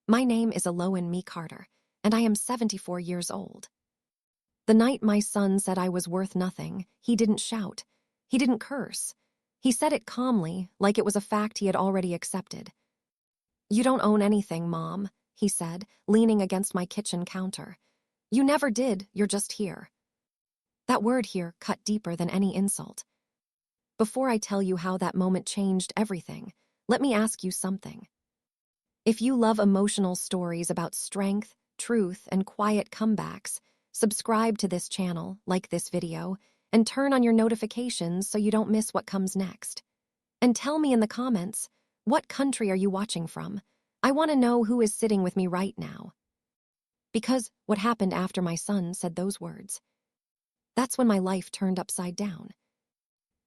My name is Aloan Me Carter, and I am 74 years old. The night my son said I was worth nothing, he didn't shout. He didn't curse. He said it calmly, like it was a fact he had already accepted. "You don't own anything, Mom," he said, leaning against my kitchen counter. "You never did, you're just here." That word here cut deeper than any insult. Before I tell you how that moment changed everything, let me ask you something. If you love emotional stories about strength, truth, and quiet comebacks, subscribe to this channel, like this video, and turn on your notifications so you don't miss what comes next. And tell me in the comments, what country are you watching from? I want to know who is sitting with me right now. Because what happened after my son said those words, that's when my life turned upside down.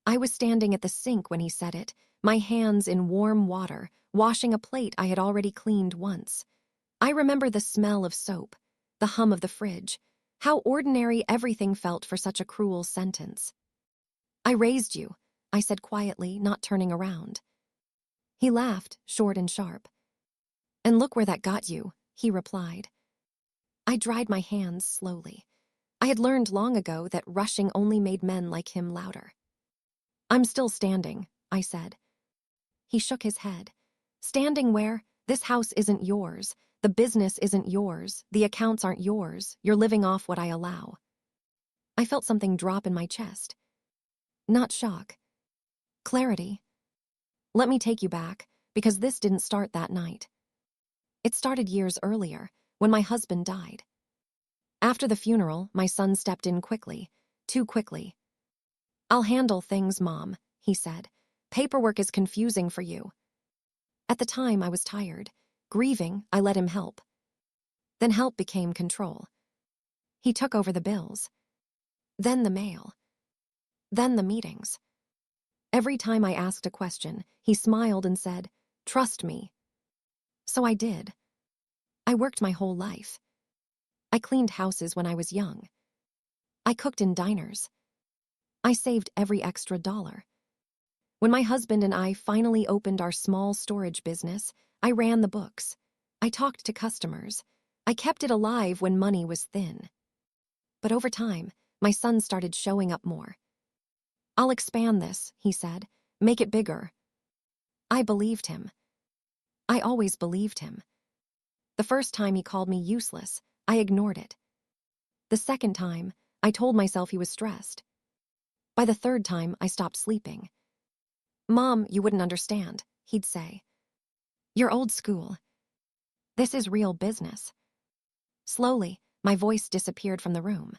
I was standing at the sink when he said it, my hands in warm water, washing a plate I had already cleaned once. I remember the smell of soap, the hum of the fridge, how ordinary everything felt for such a cruel sentence. "I raised you," I said quietly, not turning around. He laughed, short and sharp. "And look where that got you," he replied. I dried my hands slowly. I had learned long ago that rushing only made men like him louder. "I'm still standing," I said. He shook his head. "Standing where? This house isn't yours. The business isn't yours. The accounts aren't yours. You're living off what I allow." I felt something drop in my chest. Not shock. Clarity. Let me take you back, because this didn't start that night. It started years earlier, when my husband died. After the funeral, my son stepped in quickly, too quickly. "I'll handle things, Mom," he said. "Paperwork is confusing for you." At the time, I was tired. Grieving, I let him help. Then help became control. He took over the bills. Then the mail. Then the meetings. Every time I asked a question, he smiled and said, "Trust me." So I did. I worked my whole life. I cleaned houses when I was young. I cooked in diners. I saved every extra dollar. When my husband and I finally opened our small storage business, I ran the books. I talked to customers. I kept it alive when money was thin. But over time, my son started showing up more. "I'll expand this," he said. "Make it bigger." I believed him. I always believed him. The first time he called me useless, I ignored it. The second time, I told myself he was stressed. By the third time, I stopped sleeping. "Mom, you wouldn't understand," he'd say. "You're old school. This is real business." Slowly, my voice disappeared from the room.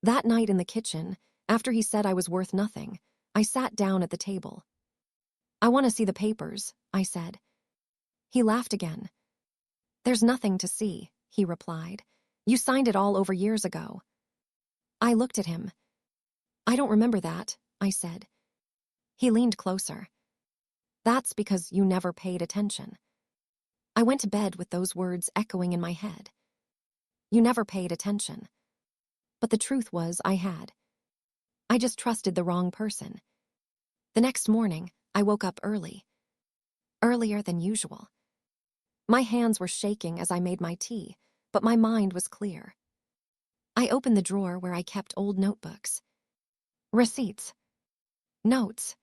That night in the kitchen, after he said I was worth nothing, I sat down at the table. "I want to see the papers," I said. He laughed again. "There's nothing to see," he replied. "You signed it all over years ago." I looked at him. "I don't remember that," I said. He leaned closer. "That's because you never paid attention." I went to bed with those words echoing in my head. You never paid attention. But the truth was I had. I just trusted the wrong person. The next morning, I woke up early. Earlier than usual. My hands were shaking as I made my tea, but my mind was clear. I opened the drawer where I kept old notebooks. Receipts. Notes.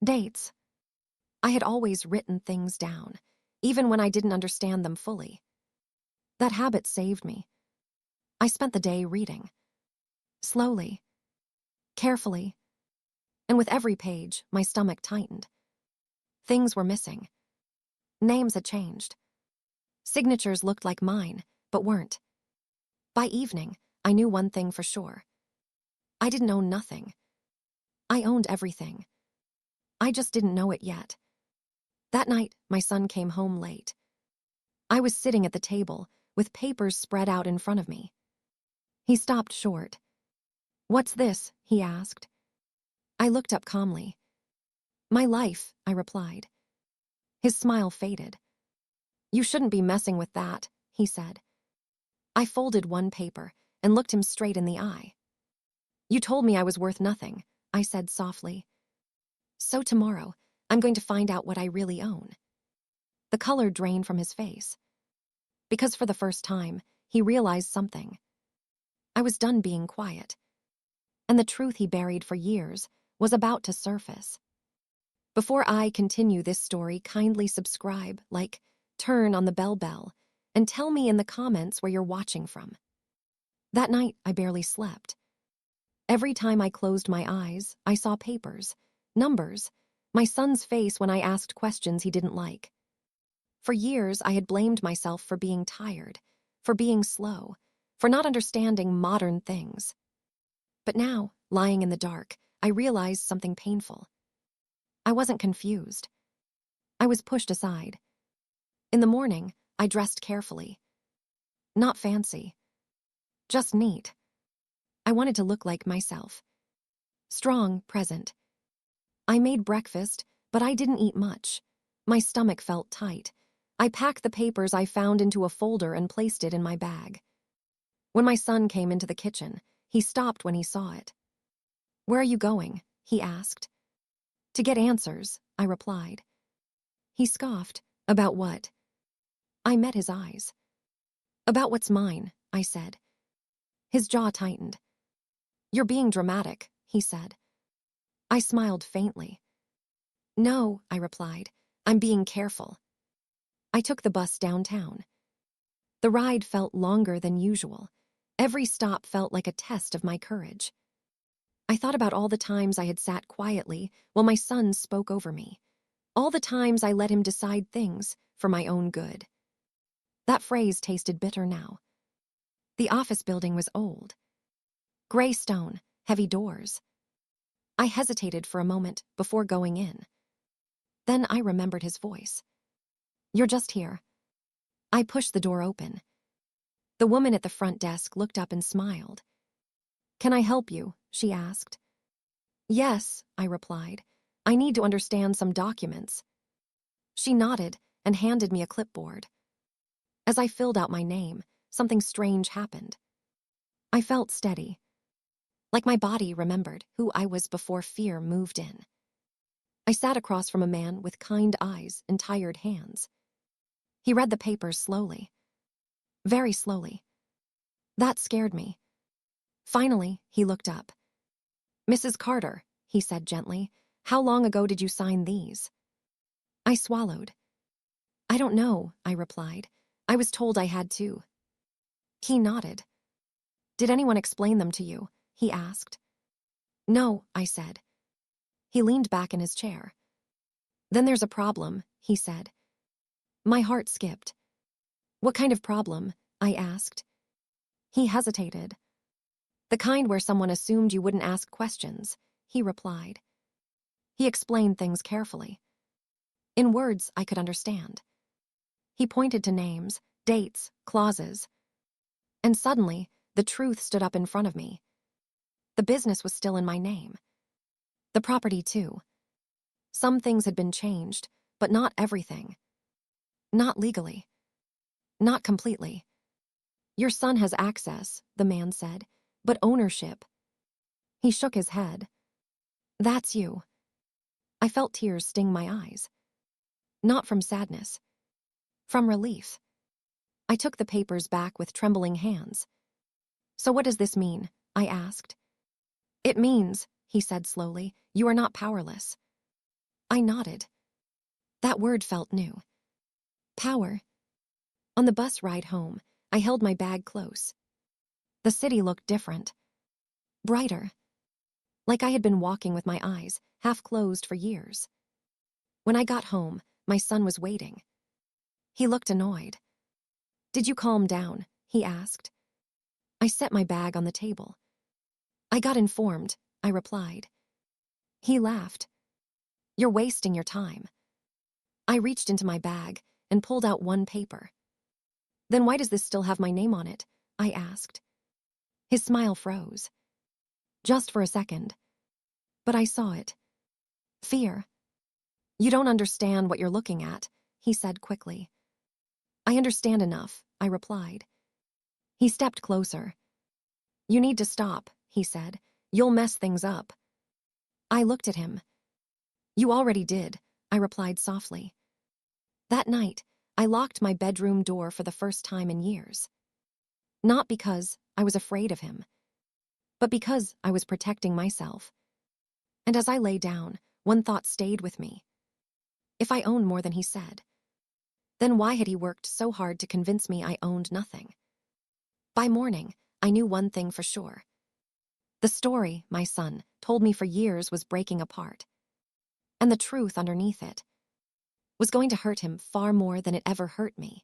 Dates. I had always written things down, even when I didn't understand them fully. That habit saved me. I spent the day reading. Slowly. Carefully. And with every page, my stomach tightened. Things were missing. Names had changed. Signatures looked like mine, but weren't. By evening, I knew one thing for sure. I didn't own nothing. I owned everything. I just didn't know it yet. That night, my son came home late. I was sitting at the table, with papers spread out in front of me. He stopped short. "What's this?" he asked. I looked up calmly. "My life," I replied. His smile faded. "You shouldn't be messing with that," he said. I folded one paper and looked him straight in the eye. "You told me I was worth nothing," I said softly. "So tomorrow, I'm going to find out what I really own." The color drained from his face. because for the first time, he realized something. I was done being quiet, and the truth he buried for years was about to surface. Before I continue this story, kindly subscribe, like, turn on the bell, and tell me in the comments where you're watching from. That night, I barely slept. Every time I closed my eyes, I saw papers, numbers, my son's face when I asked questions he didn't like. For years, I had blamed myself for being tired, for being slow, for not understanding modern things. But now, lying in the dark, I realized something painful. I wasn't confused. I was pushed aside. In the morning, I dressed carefully. Not fancy. Just neat. I wanted to look like myself. Strong, present. I made breakfast, but I didn't eat much. My stomach felt tight. I packed the papers I found into a folder and placed it in my bag. When my son came into the kitchen, he stopped when he saw it. "Where are you going?" he asked. "To get answers," I replied. He scoffed. "About what?" I met his eyes. "About what's mine," I said. His jaw tightened. "You're being dramatic," he said. I smiled faintly. "No," I replied. "I'm being careful." I took the bus downtown. The ride felt longer than usual. Every stop felt like a test of my courage. I thought about all the times I had sat quietly while my son spoke over me. All the times I let him decide things for my own good. That phrase tasted bitter now. The office building was old. Gray stone, heavy doors. I hesitated for a moment before going in. Then I remembered his voice. "You're just here." I pushed the door open. The woman at the front desk looked up and smiled. "Can I help you?" she asked. "Yes," I replied. "I need to understand some documents." She nodded and handed me a clipboard. As I filled out my name, something strange happened. I felt steady, like my body remembered who I was before fear moved in. I sat across from a man with kind eyes and tired hands. He read the papers slowly, very slowly. That scared me. Finally, he looked up. "Mrs. Carter," he said gently, "how long ago did you sign these?" I swallowed. "I don't know," I replied. "I was told I had to." He nodded. "Did anyone explain them to you?" he asked. "No," I said. He leaned back in his chair. "Then there's a problem," he said. My heart skipped. "What kind of problem?" I asked. He hesitated. "The kind where someone assumed you wouldn't ask questions," he replied. He explained things carefully, in words I could understand. He pointed to names, dates, clauses. And suddenly, the truth stood up in front of me. The business was still in my name. The property, too. Some things had been changed, but not everything. Not legally. Not completely. "Your son has access," the man said, "but ownership." He shook his head. "That's you." I felt tears sting my eyes. Not from sadness. From relief. I took the papers back with trembling hands. "So what does this mean?" I asked. "It means," he said slowly, "you are not powerless." I nodded. That word felt new. Power. On the bus ride home, I held my bag close. The city looked different. Brighter. Like I had been walking with my eyes half closed for years. When I got home, my son was waiting. He looked annoyed. "Did you calm down?" he asked. I set my bag on the table. "I got informed," I replied. He laughed. "You're wasting your time." I reached into my bag and pulled out one paper. "Then why does this still have my name on it?" I asked. His smile froze. Just for a second. But I saw it. Fear. "You don't understand what you're looking at," he said quickly. "I understand enough," I replied. He stepped closer. "You need to stop," he said. "You'll mess things up." I looked at him. "You already did," I replied softly. That night, I locked my bedroom door for the first time in years. Not because I was afraid of him, but because I was protecting myself. And as I lay down, one thought stayed with me. If I owned more than he said, then why had he worked so hard to convince me I owned nothing? By morning, I knew one thing for sure. The story my son told me for years was breaking apart, and the truth underneath it was going to hurt him far more than it ever hurt me.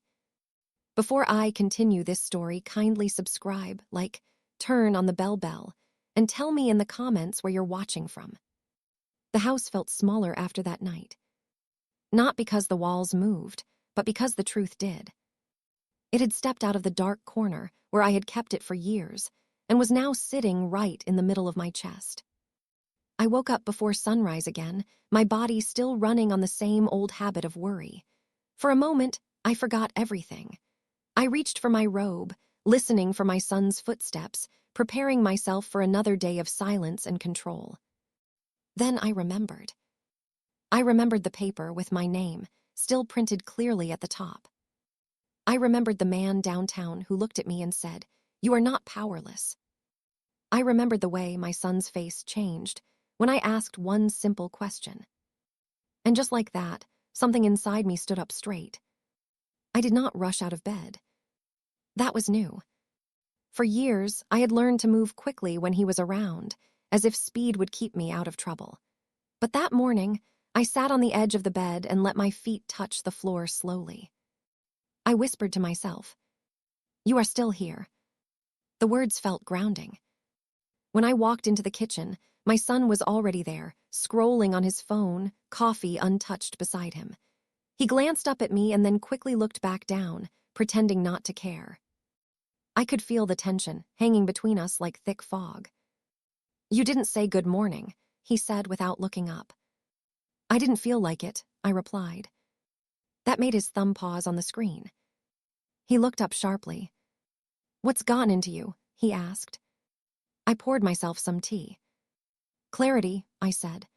Before I continue this story, kindly subscribe, like, turn on the bell, and tell me in the comments where you're watching from. The house felt smaller after that night. Not because the walls moved, but because the truth did. It had stepped out of the dark corner where I had kept it for years and was now sitting right in the middle of my chest. I woke up before sunrise again, my body still running on the same old habit of worry. For a moment, I forgot everything. I reached for my robe, listening for my son's footsteps, preparing myself for another day of silence and control. Then I remembered. I remembered the paper with my name, still printed clearly at the top. I remembered the man downtown who looked at me and said, "You are not powerless." I remembered the way my son's face changed when I asked one simple question. And just like that, something inside me stood up straight. I did not rush out of bed. That was new. For years, I had learned to move quickly when he was around, as if speed would keep me out of trouble. But that morning, I sat on the edge of the bed and let my feet touch the floor slowly. I whispered to myself, "You are still here." The words felt grounding. When I walked into the kitchen, my son was already there, scrolling on his phone, coffee untouched beside him. He glanced up at me and then quickly looked back down, pretending not to care. I could feel the tension hanging between us like thick fog. "You didn't say good morning," he said without looking up. "I didn't feel like it," I replied. That made his thumb pause on the screen. He looked up sharply. "What's gone into you?" he asked. I poured myself some tea. "Clarity," I said.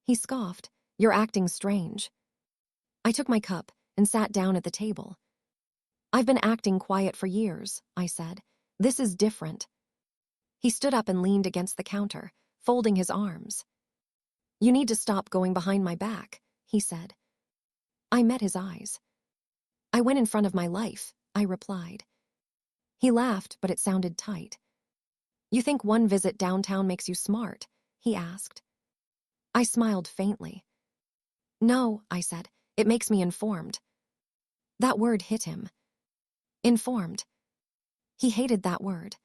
He scoffed. "You're acting strange." I took my cup and sat down at the table. "I've been acting quiet for years," I said. "This is different." He stood up and leaned against the counter, folding his arms. "You need to stop going behind my back," he said. I met his eyes. "I went in front of my life," I replied. He laughed, but it sounded tight. "You think one visit downtown makes you smart?" he asked. I smiled faintly. "No," I said, "it makes me informed." That word hit him. Informed. He hated that word.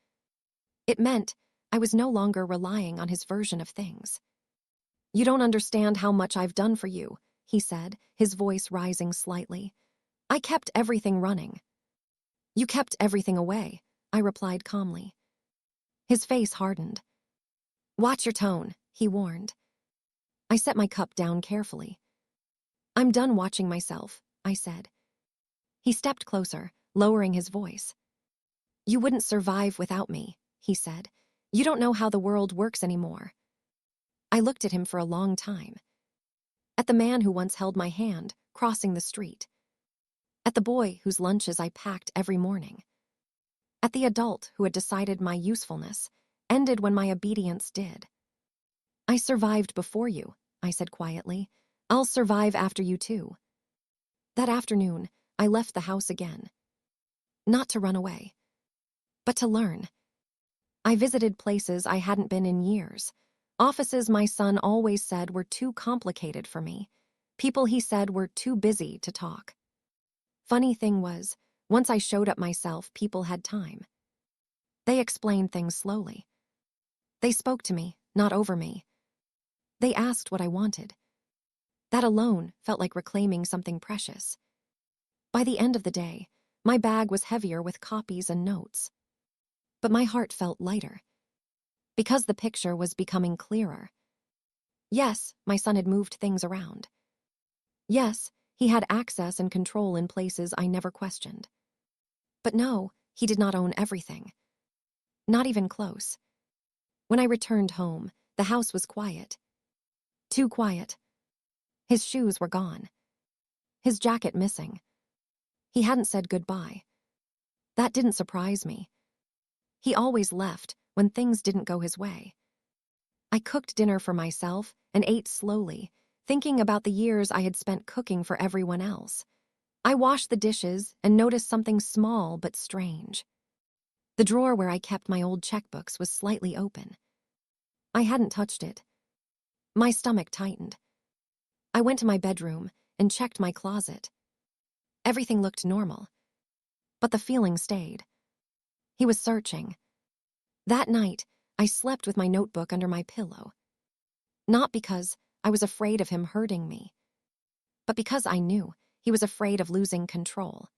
It meant I was no longer relying on his version of things. "You don't understand how much I've done for you," he said, his voice rising slightly. "I kept everything running." "You kept everything away," I replied calmly. His face hardened. "Watch your tone," he warned. I set my cup down carefully. "I'm done watching myself," I said. He stepped closer, lowering his voice. "You wouldn't survive without me," he said. "You don't know how the world works anymore." I looked at him for a long time. At the man who once held my hand, crossing the street. At the boy whose lunches I packed every morning. At the adult who had decided my usefulness ended when my obedience did. "I survived before you," I said quietly. "I'll survive after you too." That afternoon, I left the house again. Not to run away, but to learn. I visited places I hadn't been in years. Offices my son always said were too complicated for me. People he said were too busy to talk. Funny thing was, once I showed up myself, people had time. They explained things slowly. They spoke to me, not over me. They asked what I wanted. That alone felt like reclaiming something precious. By the end of the day, my bag was heavier with copies and notes. But my heart felt lighter. Because the picture was becoming clearer. Yes, my son had moved things around. Yes, he had access and control in places I never questioned. But no, he did not own everything. Not even close. When I returned home, the house was quiet. Too quiet. His shoes were gone. His jacket missing. He hadn't said goodbye. That didn't surprise me. He always left when things didn't go his way. I cooked dinner for myself and ate slowly, thinking about the years I had spent cooking for everyone else. I washed the dishes and noticed something small but strange. The drawer where I kept my old checkbooks was slightly open. I hadn't touched it. My stomach tightened. I went to my bedroom and checked my closet. Everything looked normal, but the feeling stayed. He was searching. That night, I slept with my notebook under my pillow. Not because I was afraid of him hurting me, but because I knew he was afraid of losing control.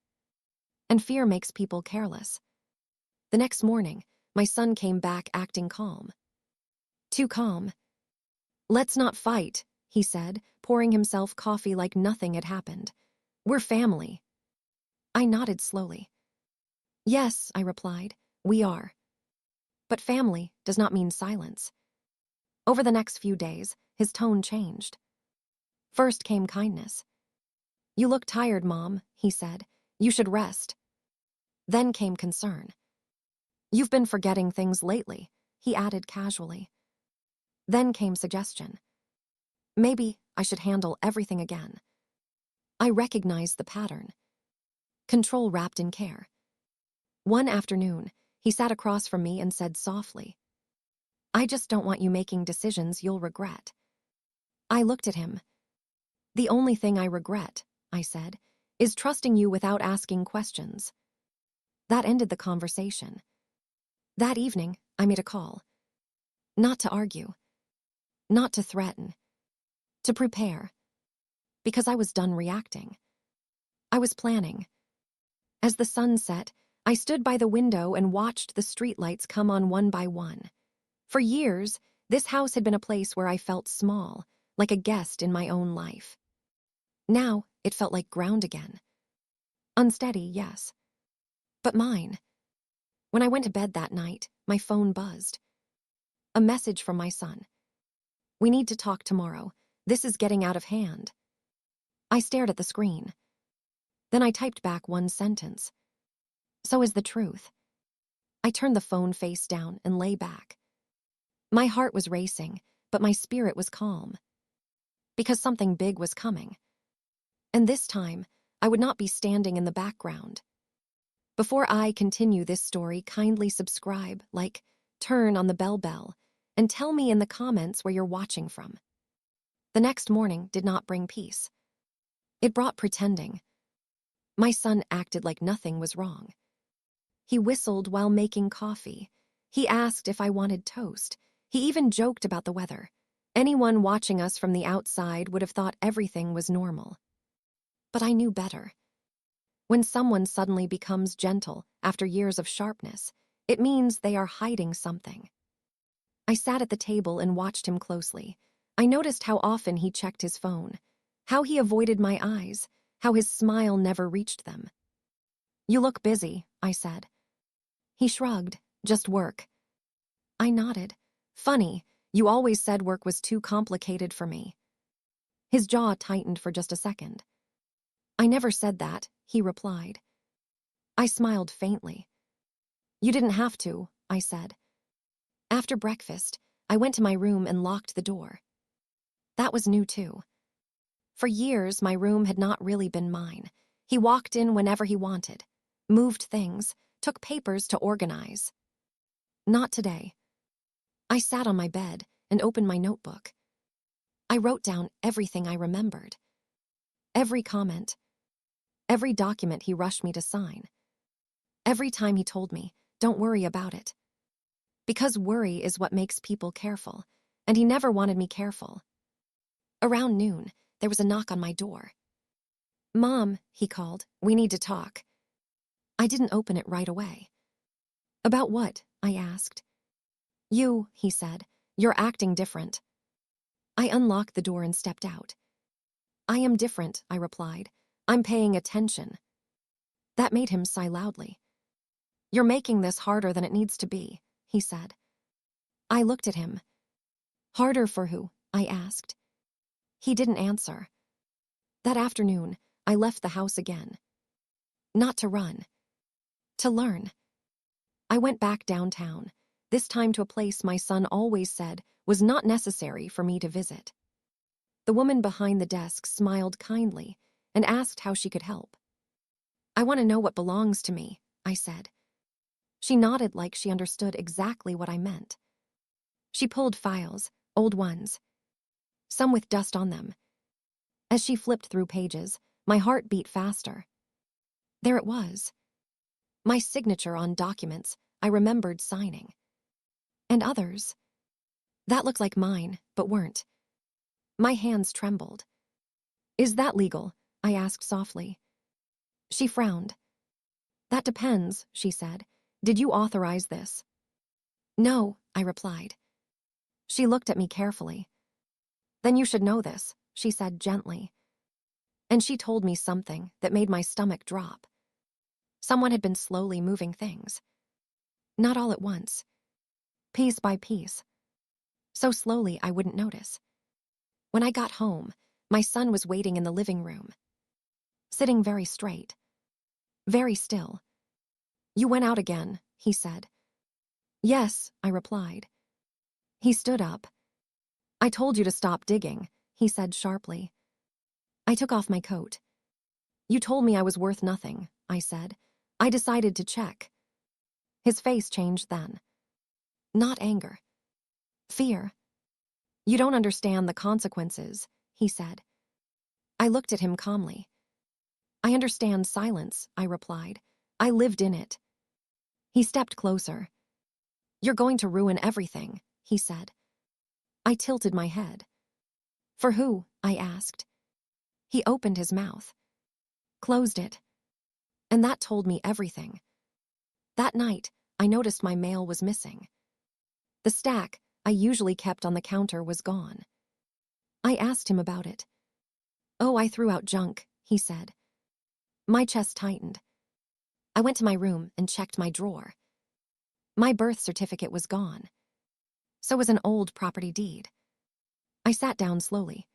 And fear makes people careless. The next morning, my son came back acting calm. Too calm. "Let's not fight," he said, pouring himself coffee like nothing had happened. "We're family." I nodded slowly. "Yes," I replied, "we are." But family does not mean silence. Over the next few days, his tone changed. First came kindness. "You look tired, Mom," he said. "You should rest." Then came concern. "You've been forgetting things lately," he added casually. Then came suggestion. Maybe I should handle everything again. I recognized the pattern. Control wrapped in care. One afternoon, he sat across from me and said softly, "I just don't want you making decisions you'll regret." I looked at him. "The only thing I regret," I said, "is trusting you without asking questions." That ended the conversation. That evening, I made a call. Not to argue. Not to threaten. To prepare. Because I was done reacting. I was planning. As the sun set, I stood by the window and watched the streetlights come on one by one. For years, this house had been a place where I felt small, like a guest in my own life. Now, it felt like ground again. Unsteady, yes. But mine. When I went to bed that night, my phone buzzed. A message from my son. "We need to talk tomorrow. This is getting out of hand." I stared at the screen. Then I typed back one sentence. "So is the truth." I turned the phone face down and lay back. My heart was racing, but my spirit was calm. Because something big was coming. And this time, I would not be standing in the background. Before I continue this story, kindly subscribe, like, turn on the bell, and tell me in the comments where you're watching from. The next morning did not bring peace. It brought pretending. My son acted like nothing was wrong. He whistled while making coffee. He asked if I wanted toast. He even joked about the weather. Anyone watching us from the outside would have thought everything was normal. But I knew better. When someone suddenly becomes gentle after years of sharpness, it means they are hiding something. I sat at the table and watched him closely. I noticed how often he checked his phone, how he avoided my eyes, how his smile never reached them. "You look busy," I said. He shrugged. "Just work." I nodded. "Funny, you always said work was too complicated for me." His jaw tightened for just a second. "I never said that," he replied. I smiled faintly. "You didn't have to," I said. After breakfast, I went to my room and locked the door. That was new too. For years, my room had not really been mine. He walked in whenever he wanted, moved things, took papers to organize. Not today. I sat on my bed and opened my notebook. I wrote down everything I remembered. Every comment. Every document he rushed me to sign. Every time he told me, "Don't worry about it." Because worry is what makes people careful, and he never wanted me careful. Around noon, there was a knock on my door. "Mom," he called, "we need to talk." I didn't open it right away. "About what?" I asked. "You," he said. "You're acting different." I unlocked the door and stepped out. "I am different," I replied. "I'm paying attention." That made him sigh loudly. "You're making this harder than it needs to be," he said. I looked at him. "Harder for who?" I asked. He didn't answer. That afternoon, I left the house again. Not to run. To learn. I went back downtown, this time to a place my son always said was not necessary for me to visit. The woman behind the desk smiled kindly and asked how she could help. I want to know what belongs to me, I said. She nodded like she understood exactly what I meant. She pulled files, old ones, some with dust on them. As she flipped through pages, my heart beat faster. There it was. My signature on documents I remembered signing. And others. That looked like mine, but weren't. My hands trembled. Is that legal? I asked softly. She frowned. That depends, she said. Did you authorize this? No, I replied. She looked at me carefully. Then you should know this, she said gently. And she told me something that made my stomach drop. Someone had been slowly moving things. Not all at once. Piece by piece. So slowly I wouldn't notice. When I got home, my son was waiting in the living room. Sitting very straight. Very still. You went out again, he said. Yes, I replied. He stood up. I told you to stop digging, he said sharply. I took off my coat. You told me I was worth nothing, I said. I decided to check. His face changed then. Not anger. Fear. You don't understand the consequences, he said. I looked at him calmly. I understand silence, I replied. I lived in it. He stepped closer. You're going to ruin everything, he said. I tilted my head. For who? I asked. He opened his mouth. Closed it. And that told me everything. That night, I noticed my mail was missing. The stack I usually kept on the counter was gone. I asked him about it. Oh, I threw out junk, he said. My chest tightened. I went to my room and checked my drawer. My birth certificate was gone. So was an old property deed. I sat down slowly.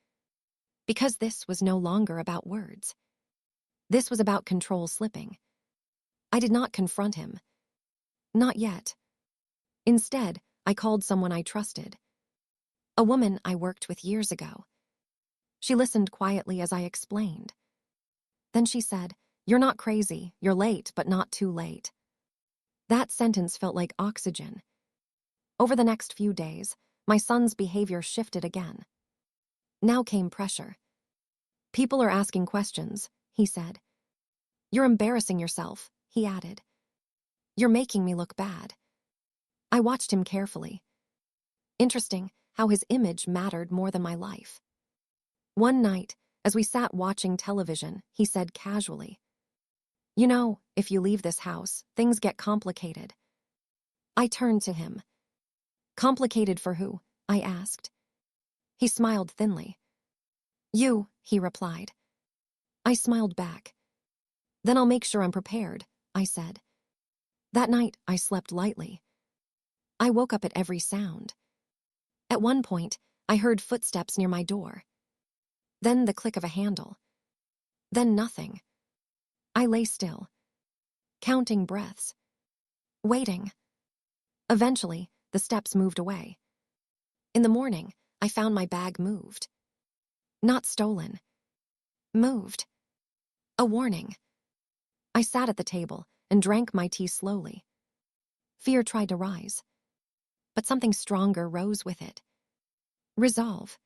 Because this was no longer about words. This was about control slipping. I did not confront him. Not yet. Instead, I called someone I trusted. A woman I worked with years ago. She listened quietly as I explained. Then she said, "You're not crazy, you're late, but not too late." That sentence felt like oxygen. Over the next few days, my son's behavior shifted again. Now came pressure. People are asking questions, he said. You're embarrassing yourself, he added. You're making me look bad. I watched him carefully. Interesting how his image mattered more than my life. One night, as we sat watching television, he said casually, "You know, if you leave this house, things get complicated." I turned to him. Complicated for who? I asked. He smiled thinly. You, he replied. I smiled back. Then I'll make sure I'm prepared, I said. That night, I slept lightly. I woke up at every sound. At one point, I heard footsteps near my door. Then the click of a handle. Then nothing. I lay still, counting breaths, waiting. Eventually, the steps moved away. In the morning, I found my bag moved. Not stolen. Moved. A warning. I sat at the table and drank my tea slowly. Fear tried to rise, but something stronger rose with it. Resolve.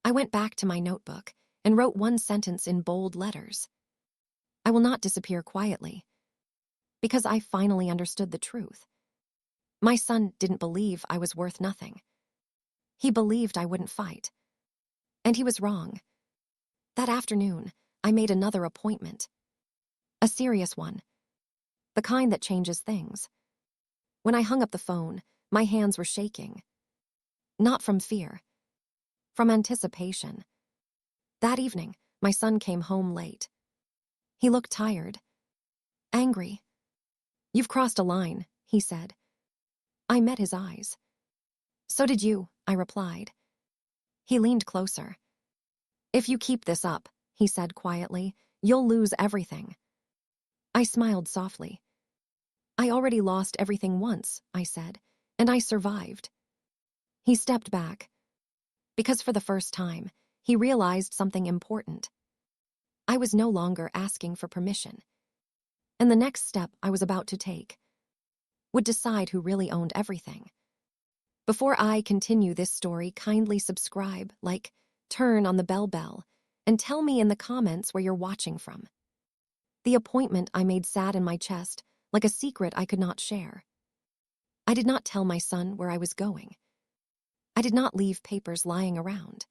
I went back to my notebook and wrote one sentence in bold letters. I will not disappear quietly. Because I finally understood the truth. My son didn't believe I was worth nothing. He believed I wouldn't fight. And he was wrong. That afternoon, I made another appointment. A serious one. The kind that changes things. When I hung up the phone, my hands were shaking. Not from fear. From anticipation. That evening, my son came home late. He looked tired. Angry. You've crossed a line, he said. I met his eyes. So did you, I replied. He leaned closer. If you keep this up, he said quietly, you'll lose everything. I smiled softly. I already lost everything once, I said, and I survived. He stepped back, because for the first time, he realized something important. I was no longer asking for permission, and the next step I was about to take would decide who really owned everything. Before I continue this story, kindly subscribe, like, turn on the bell, and tell me in the comments where you're watching from. The appointment I made sat in my chest, like a secret I could not share. I did not tell my son where I was going. I did not leave papers lying around.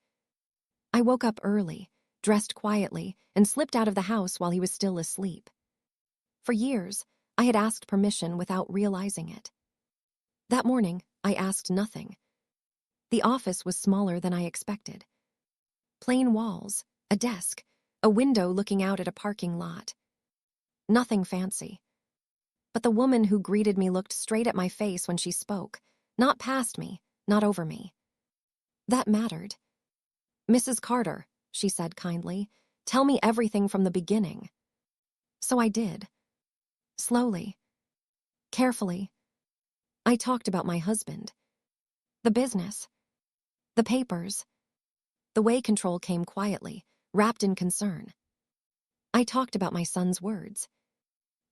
I woke up early, dressed quietly, and slipped out of the house while he was still asleep. For years, I had asked permission without realizing it. That morning, I asked nothing. The office was smaller than I expected. Plain walls, a desk, a window looking out at a parking lot. Nothing fancy. But the woman who greeted me looked straight at my face when she spoke, not past me, not over me. That mattered. "Mrs. Carter," she said kindly, "tell me everything from the beginning." So I did. Slowly, carefully. I talked about my husband, the business, the papers. The way control came quietly, wrapped in concern. I talked about my son's words.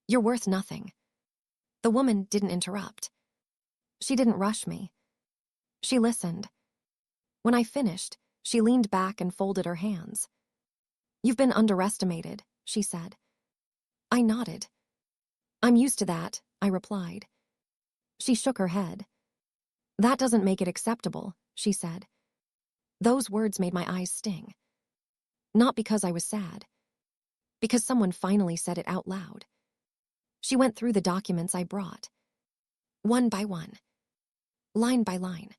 "You're worth nothing." The woman didn't interrupt. She didn't rush me. She listened. When I finished, she leaned back and folded her hands. "You've been underestimated," she said. I nodded. "I'm used to that," I replied. She shook her head. "That doesn't make it acceptable," she said. Those words made my eyes sting. Not because I was sad, because someone finally said it out loud. She went through the documents I brought, one by one, line by line.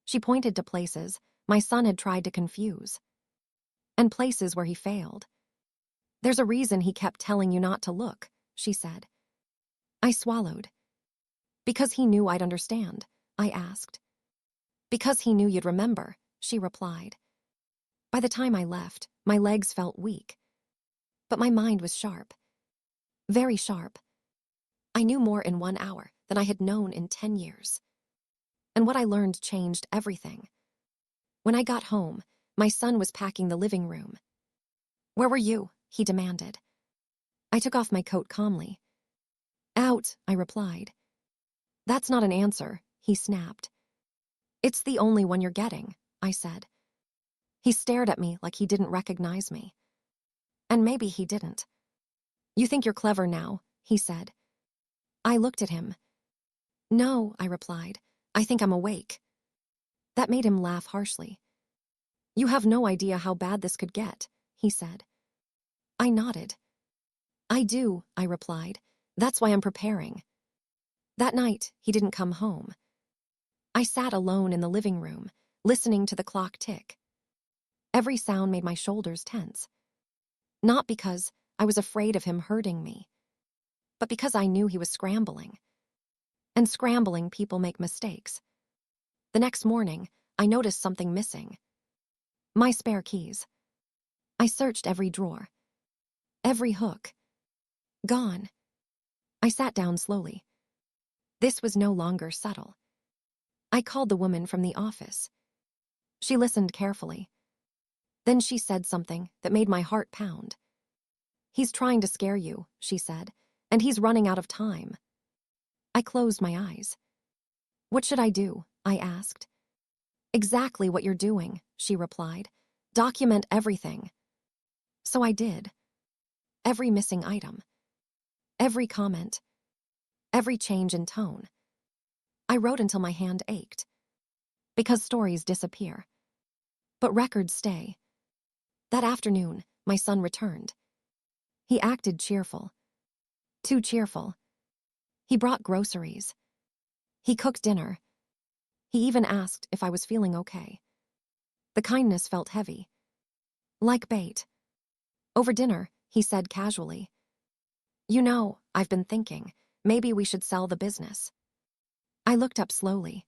She pointed to places my son had tried to confuse, and places where he failed. "There's a reason he kept telling you not to look," she said. I swallowed. "Because he knew I'd understand," I asked. "Because he knew you'd remember," she replied. By the time I left, my legs felt weak. But my mind was sharp. Very sharp. I knew more in 1 hour than I had known in 10 years. And what I learned changed everything. When I got home, my son was packing the living room. "Where were you?" he demanded. I took off my coat calmly. "Out," I replied. "That's not an answer," he snapped. "It's the only one you're getting," I said. He stared at me like he didn't recognize me. And maybe he didn't. "You think you're clever now," he said. I looked at him. "No," I replied. "I think I'm awake." That made him laugh harshly. "You have no idea how bad this could get," he said. I nodded. "I do," I replied. "That's why I'm preparing." That night, he didn't come home. I sat alone in the living room, listening to the clock tick. Every sound made my shoulders tense. Not because I was afraid of him hurting me, but because I knew he was scrambling. And scrambling people make mistakes. The next morning, I noticed something missing. My spare keys. I searched every drawer. Every hook. Gone. I sat down slowly. This was no longer subtle. I called the woman from the office. She listened carefully. Then she said something that made my heart pound. "He's trying to scare you," she said, "and he's running out of time." I closed my eyes. "What should I do?" I asked. "Exactly what you're doing," she replied. "Document everything." So I did. Every missing item. Every comment. Every change in tone. I wrote until my hand ached. Because stories disappear. But records stay. That afternoon, my son returned. He acted cheerful. Too cheerful. He brought groceries. He cooked dinner. He even asked if I was feeling okay. The kindness felt heavy. Like bait. Over dinner, he said casually, "You know, I've been thinking, maybe we should sell the business." I looked up slowly.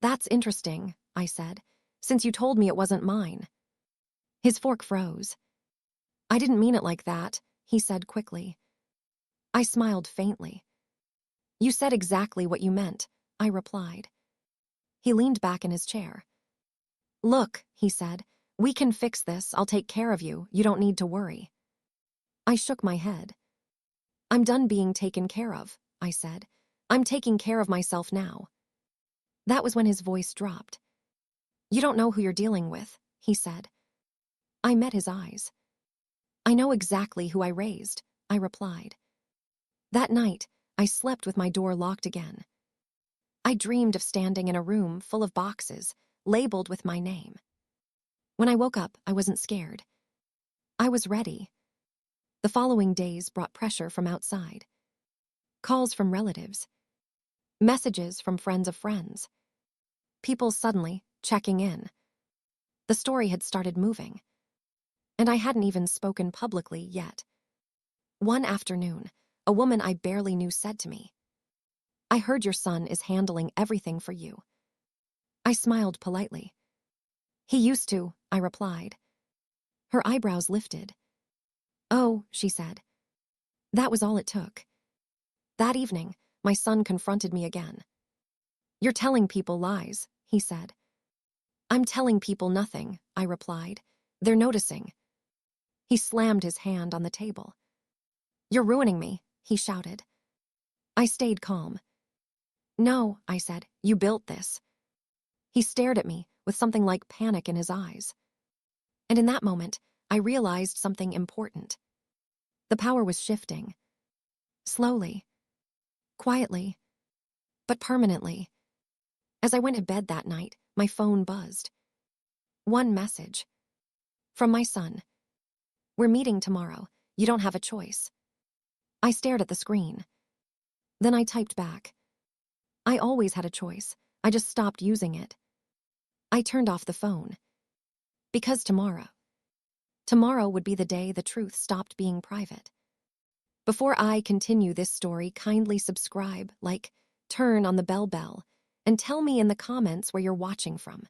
"That's interesting," I said, "since you told me it wasn't mine." His fork froze. "I didn't mean it like that," he said quickly. I smiled faintly. You said exactly what you meant, I replied. He leaned back in his chair. Look, he said, we can fix this. I'll take care of you. You don't need to worry. I shook my head. I'm done being taken care of, I said. I'm taking care of myself now. That was when his voice dropped. You don't know who you're dealing with, he said. I met his eyes. I know exactly who I raised, I replied. That night, I slept with my door locked again. I dreamed of standing in a room full of boxes, labeled with my name. When I woke up, I wasn't scared. I was ready. The following days brought pressure from outside. Calls from relatives. Messages from friends of friends. People suddenly checking in. The story had started moving. And I hadn't even spoken publicly yet. One afternoon, a woman I barely knew said to me, I heard your son is handling everything for you. I smiled politely. He used to, I replied. Her eyebrows lifted. Oh, she said. That was all it took. That evening, my son confronted me again. You're telling people lies, he said. I'm telling people nothing, I replied. They're noticing. He slammed his hand on the table. You're ruining me, he shouted. I stayed calm. No, I said, you built this. He stared at me with something like panic in his eyes. And in that moment, I realized something important. The power was shifting. Slowly. Quietly. But permanently. As I went to bed that night, my phone buzzed. One message. From my son. We're meeting tomorrow. You don't have a choice. I stared at the screen. Then I typed back. I always had a choice. I just stopped using it. I turned off the phone. Because tomorrow would be the day the truth stopped being private. Before I continue this story, kindly subscribe, like, turn on the bell, and tell me in the comments where you're watching from.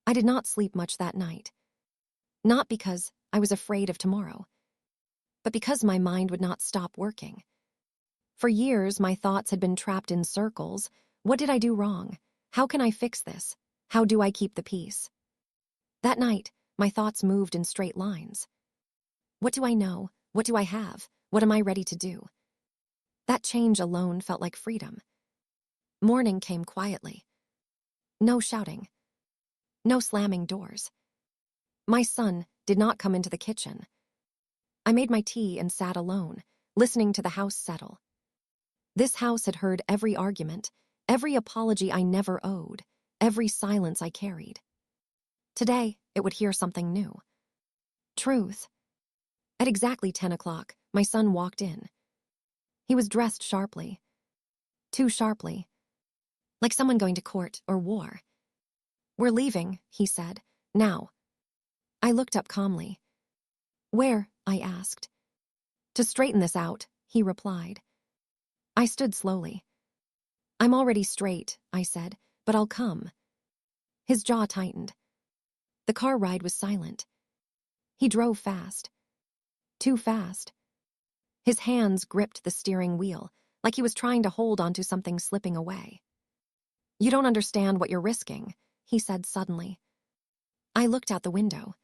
I did not sleep much that night. Not because I was afraid of tomorrow, but because my mind would not stop working. For years, my thoughts had been trapped in circles. What did I do wrong? How can I fix this? How do I keep the peace? That night, my thoughts moved in straight lines. What do I know? What do I have? What am I ready to do? That change alone felt like freedom. Morning came quietly. No shouting. No slamming doors. My son did not come into the kitchen. I made my tea and sat alone, listening to the house settle. This house had heard every argument, every apology I never owed, every silence I carried. Today, it would hear something new. Truth. At exactly 10 o'clock, my son walked in. He was dressed sharply. Too sharply. Like someone going to court or war. We're leaving, he said. Now. I looked up calmly. Where? I asked. To straighten this out, he replied. I stood slowly. I'm already straight, I said, but I'll come. His jaw tightened. The car ride was silent. He drove fast. Too fast. His hands gripped the steering wheel, like he was trying to hold onto something slipping away. You don't understand what you're risking, he said suddenly. I looked out the window.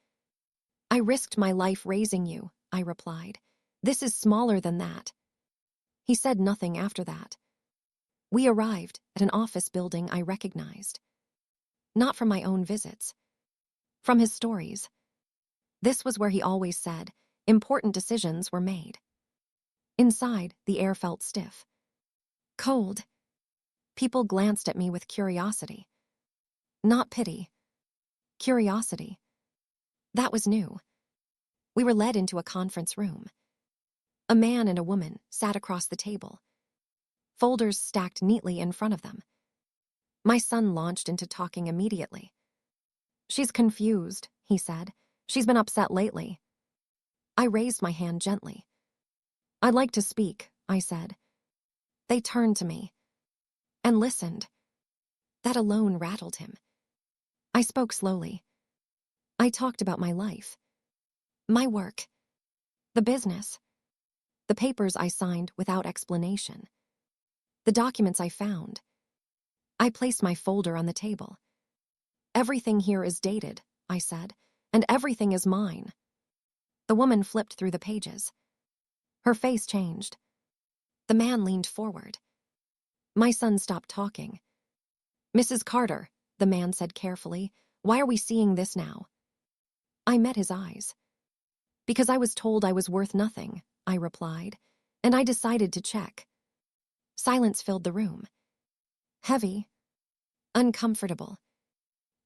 I risked my life raising you, I replied. This is smaller than that. He said nothing after that. We arrived at an office building I recognized. Not from my own visits. From his stories. This was where he always said important decisions were made. Inside, the air felt stiff. Cold. People glanced at me with curiosity. Not pity. Curiosity. That was new. We were led into a conference room. A man and a woman sat across the table. Folders stacked neatly in front of them. My son launched into talking immediately. She's confused, he said. She's been upset lately. I raised my hand gently. I'd like to speak, I said. They turned to me and listened. That alone rattled him. I spoke slowly. I talked about my life, my work, the business. The papers I signed without explanation. The documents I found. I placed my folder on the table. Everything here is dated, I said, and everything is mine. The woman flipped through the pages. Her face changed. The man leaned forward. My son stopped talking. Mrs. Carter, the man said carefully, why are we seeing this now? I met his eyes. Because I was told I was worth nothing, I replied, and I decided to check. Silence filled the room. Heavy. Uncomfortable.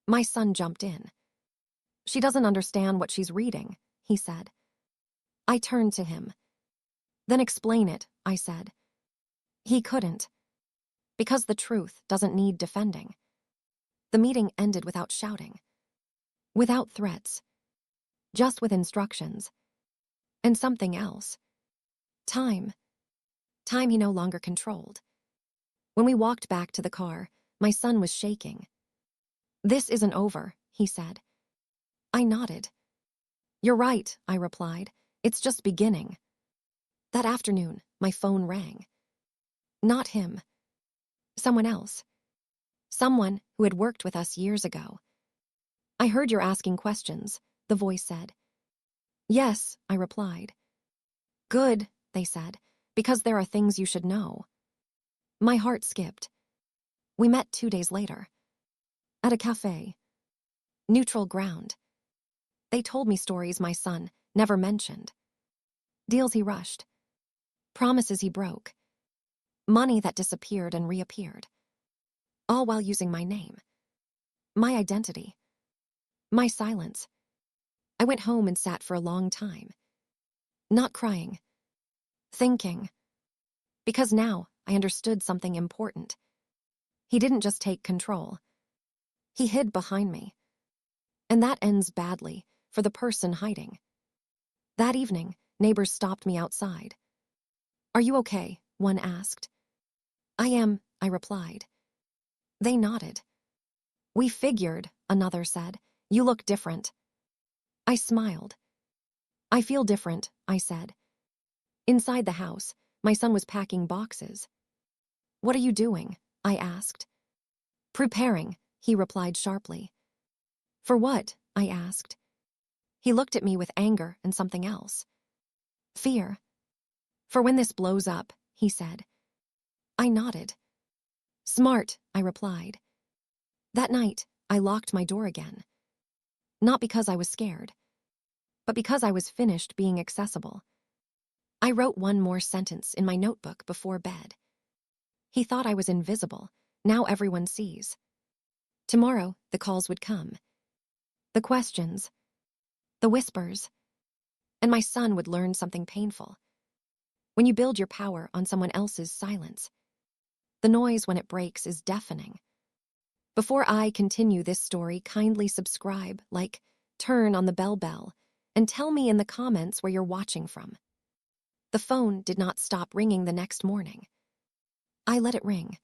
My son jumped in. She doesn't understand what she's reading, he said. I turned to him. Then explain it, I said. He couldn't. Because the truth doesn't need defending. The meeting ended without shouting. Without threats. Just with instructions. And something else. Time. Time he no longer controlled. When we walked back to the car, my son was shaking. This isn't over, he said. I nodded. You're right, I replied. It's just beginning. That afternoon, my phone rang. Not him. Someone else. Someone who had worked with us years ago. I heard you're asking questions, the voice said. Yes, I replied. Good, they said, because there are things you should know. My heart skipped. We met 2 days later. At a cafe. Neutral ground. They told me stories my son never mentioned. Deals he rushed. Promises he broke. Money that disappeared and reappeared. All while using my name. My identity. My silence. I went home and sat for a long time. Not crying. Thinking. Because now I understood something important. He didn't just take control. He hid behind me. And that ends badly for the person hiding. That evening, neighbors stopped me outside. Are you okay? One asked. I am, I replied. They nodded. We figured, another said. You look different. I smiled. I feel different, I said. Inside the house, my son was packing boxes. What are you doing? I asked. Preparing, he replied sharply. For what? I asked. He looked at me with anger and something else. Fear. For when this blows up, he said. I nodded. Smart, I replied. That night, I locked my door again. Not because I was scared, but because I was finished being accessible. I wrote one more sentence in my notebook before bed. He thought I was invisible. Now everyone sees. Tomorrow, the calls would come. The questions. The whispers. And my son would learn something painful. When you build your power on someone else's silence, the noise when it breaks is deafening. Before I continue this story, kindly subscribe, like, turn on the bell, and tell me in the comments where you're watching from. The phone did not stop ringing the next morning. I let it ring.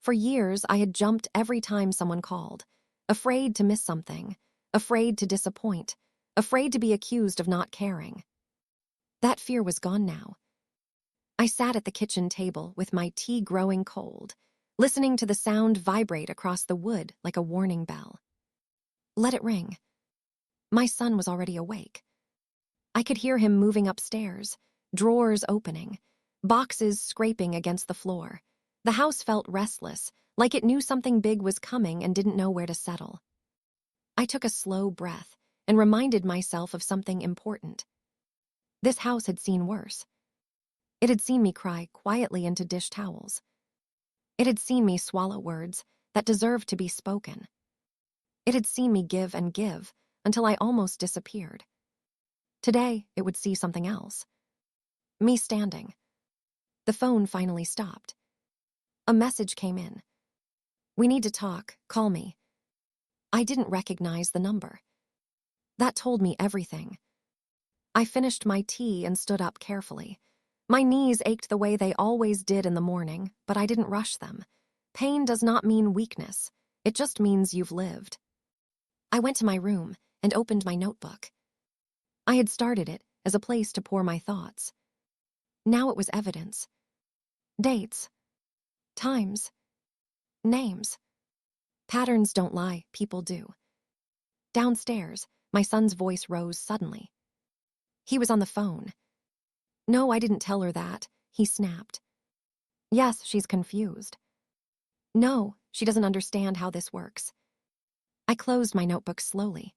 For years, I had jumped every time someone called, afraid to miss something, afraid to disappoint, afraid to be accused of not caring. That fear was gone now. I sat at the kitchen table with my tea growing cold, listening to the sound vibrate across the wood like a warning bell. Let it ring. My son was already awake. I could hear him moving upstairs, drawers opening, boxes scraping against the floor. The house felt restless, like it knew something big was coming and didn't know where to settle. I took a slow breath and reminded myself of something important. This house had seen worse. It had seen me cry quietly into dish towels. It had seen me swallow words that deserved to be spoken. It had seen me give and give until I almost disappeared. Today, it would see something else. Me standing. The phone finally stopped. A message came in. We need to talk, call me. I didn't recognize the number. That told me everything. I finished my tea and stood up carefully. My knees ached the way they always did in the morning, but I didn't rush them. Pain does not mean weakness. It just means you've lived. I went to my room and opened my notebook. I had started it as a place to pour my thoughts. Now it was evidence. Dates. Times. Names. Patterns don't lie, people do. Downstairs, my son's voice rose suddenly. He was on the phone. No, I didn't tell her that, he snapped. Yes, she's confused. No, she doesn't understand how this works. I closed my notebook slowly.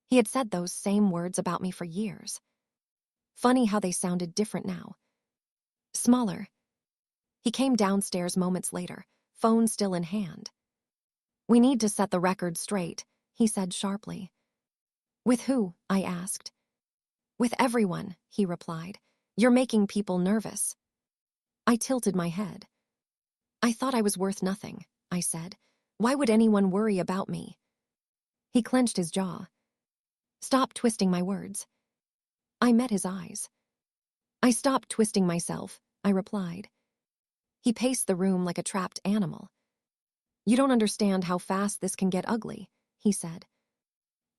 He had said those same words about me for years. Funny how they sounded different now. Smaller. He came downstairs moments later, phone still in hand. We need to set the record straight, he said sharply. With who? I asked. With everyone, he replied. You're making people nervous. I tilted my head. I thought I was worth nothing, I said. Why would anyone worry about me? He clenched his jaw. Stop twisting my words. I met his eyes. I stopped twisting myself, I replied. He paced the room like a trapped animal. You don't understand how fast this can get ugly, he said.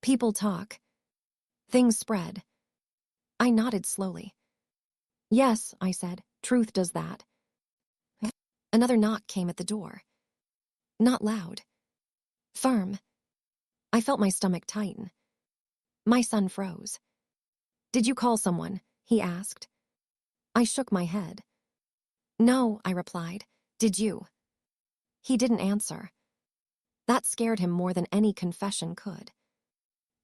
People talk. Things spread. I nodded slowly. Yes, I said, truth does that. Another knock came at the door. Not loud. Firm. I felt my stomach tighten. My son froze. Did you call someone? He asked. I shook my head. No, I replied. Did you? He didn't answer. That scared him more than any confession could.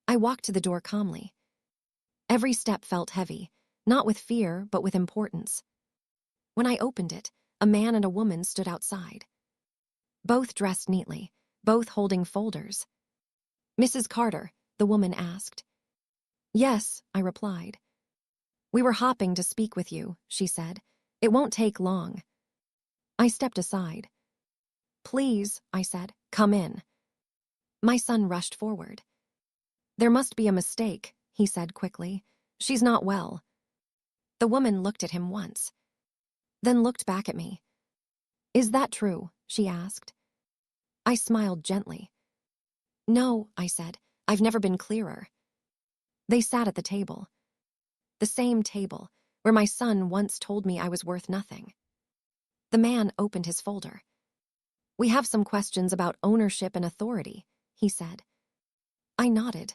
I walked to the door calmly. Every step felt heavy, not with fear, but with importance. When I opened it, a man and a woman stood outside. Both dressed neatly, both holding folders. Mrs. Carter, the woman asked. Yes, I replied. We were hopping to speak with you, she said. It won't take long. I stepped aside. Please, I said, come in. My son rushed forward. There must be a mistake, he said quickly. She's not well. The woman looked at him once, then looked back at me. Is that true? She asked. I smiled gently. No, I said. I've never been clearer. They sat at the table. The same table where my son once told me I was worth nothing. The man opened his folder. We have some questions about ownership and authority, he said. I nodded.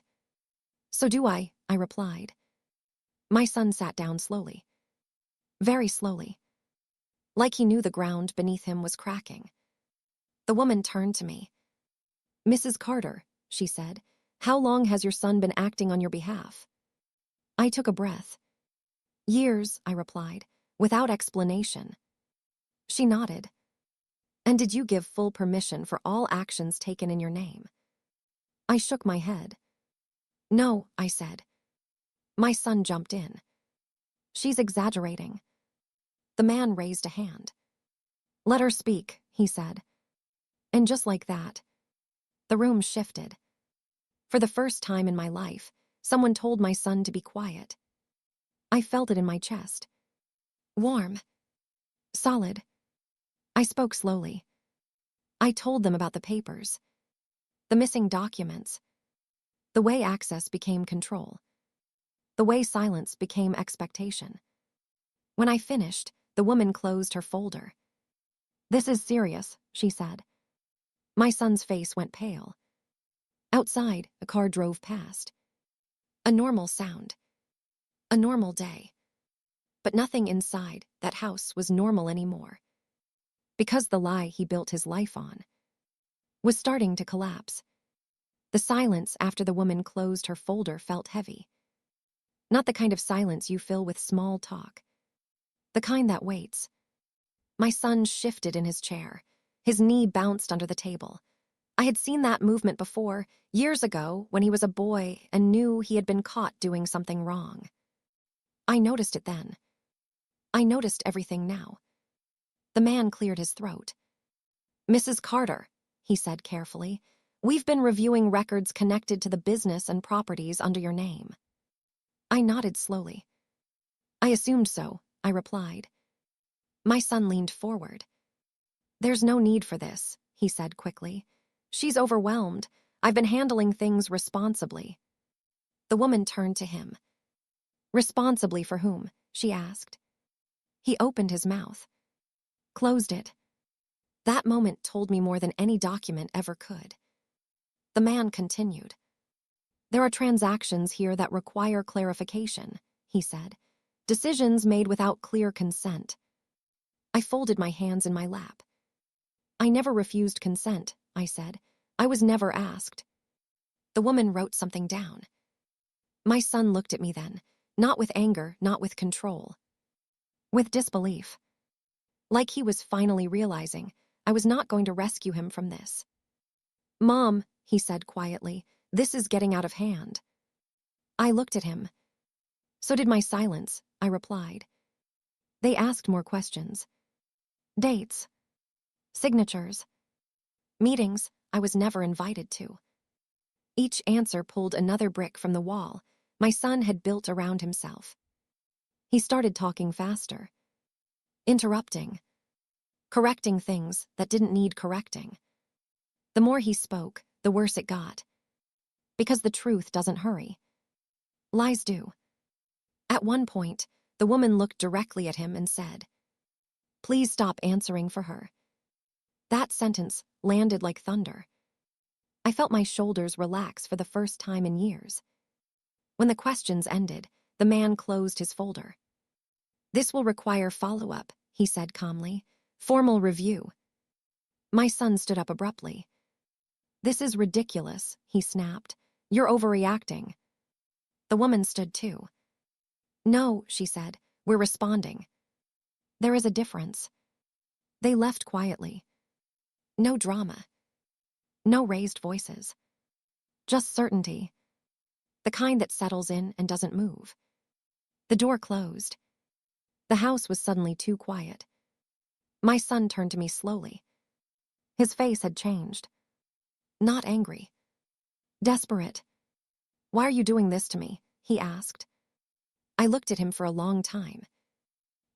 So do I replied. My son sat down slowly. Very slowly. Like he knew the ground beneath him was cracking. The woman turned to me. Mrs. Carter, she said, how long has your son been acting on your behalf? I took a breath. Years, I replied, without explanation. She nodded. And did you give full permission for all actions taken in your name? I shook my head. No, I said. My son jumped in. She's exaggerating. The man raised a hand. Let her speak, he said. And just like that, the room shifted. For the first time in my life, someone told my son to be quiet. I felt it in my chest. Warm. Solid. I spoke slowly. I told them about the papers, the missing documents, the way access became control, the way silence became expectation. When I finished, the woman closed her folder. This is serious, she said. My son's face went pale. Outside, a car drove past. A normal sound. A normal day. But nothing inside that house was normal anymore. Because the lie he built his life on was starting to collapse. The silence after the woman closed her folder felt heavy. Not the kind of silence you fill with small talk. The kind that waits. My son shifted in his chair. His knee bounced under the table. I had seen that movement before, years ago, when he was a boy and knew he had been caught doing something wrong. I noticed it then. I noticed everything now. The man cleared his throat. Mrs. Carter, he said carefully, we've been reviewing records connected to the business and properties under your name. I nodded slowly. I assumed so, I replied. My son leaned forward. There's no need for this, he said quickly. She's overwhelmed. I've been handling things responsibly. The woman turned to him. Responsibly for whom? She asked. He opened his mouth, closed it. That moment told me more than any document ever could. The man continued. There are transactions here that require clarification, he said. Decisions made without clear consent. I folded my hands in my lap. I never refused consent, I said. I was never asked. The woman wrote something down. My son looked at me then, not with anger, not with control. With disbelief. Like he was finally realizing I was not going to rescue him from this. Mom, he said quietly, this is getting out of hand. I looked at him. So did my silence, I replied. They asked more questions. Dates. Signatures. Meetings I was never invited to. Each answer pulled another brick from the wall my son had built around himself. He started talking faster. Interrupting. Correcting things that didn't need correcting. The more he spoke, the worse it got. Because the truth doesn't hurry. Lies do. At one point, the woman looked directly at him and said, "Please stop answering for her." That sentence landed like thunder. I felt my shoulders relax for the first time in years. When the questions ended, the man closed his folder. "This will require follow-up," he said calmly. "Formal review." My son stood up abruptly. "This is ridiculous," he snapped. "You're overreacting." The woman stood too. "No," she said, "we're responding. There is a difference." They left quietly. No drama. No raised voices. Just certainty. The kind that settles in and doesn't move. The door closed. The house was suddenly too quiet. My son turned to me slowly. His face had changed. Not angry. Desperate. "Why are you doing this to me?" he asked. I looked at him for a long time.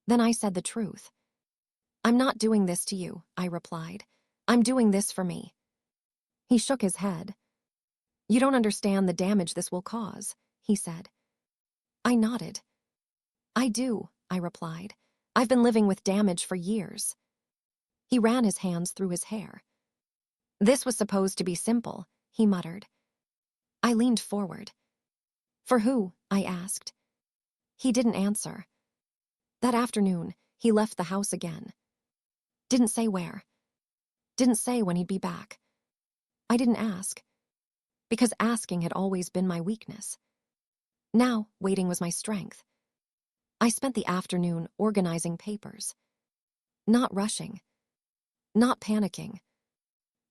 Then I said the truth. "I'm not doing this to you," I replied. "I'm doing this for me." He shook his head. "You don't understand the damage this will cause," he said. I nodded. "I do," I replied. "I've been living with damage for years." He ran his hands through his hair. "This was supposed to be simple," he muttered. I leaned forward. "For who?" I asked. He didn't answer. That afternoon, he left the house again. Didn't say where. Didn't say when he'd be back. I didn't ask. Because asking had always been my weakness. Now, waiting was my strength. I spent the afternoon organizing papers. Not rushing. Not panicking.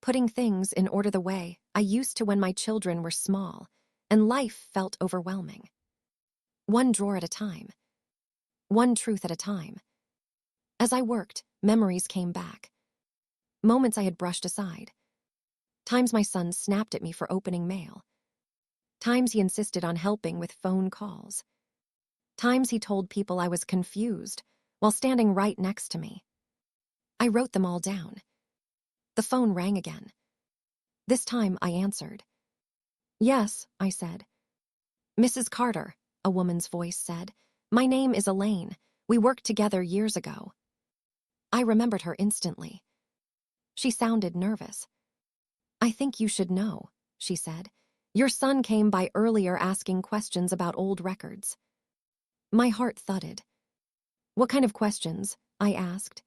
Putting things in order the way I used to when my children were small and life felt overwhelming. One drawer at a time. One truth at a time. As I worked, memories came back. Moments I had brushed aside. Times my son snapped at me for opening mail. Times he insisted on helping with phone calls. Times he told people I was confused while standing right next to me. I wrote them all down. The phone rang again. This time I answered. "Yes," I said. "Mrs. Carter," a woman's voice said. "My name is Elaine. We worked together years ago." I remembered her instantly. She sounded nervous. "I think you should know," she said. "Your son came by earlier asking questions about old records." My heart thudded. "What kind of questions?" I asked.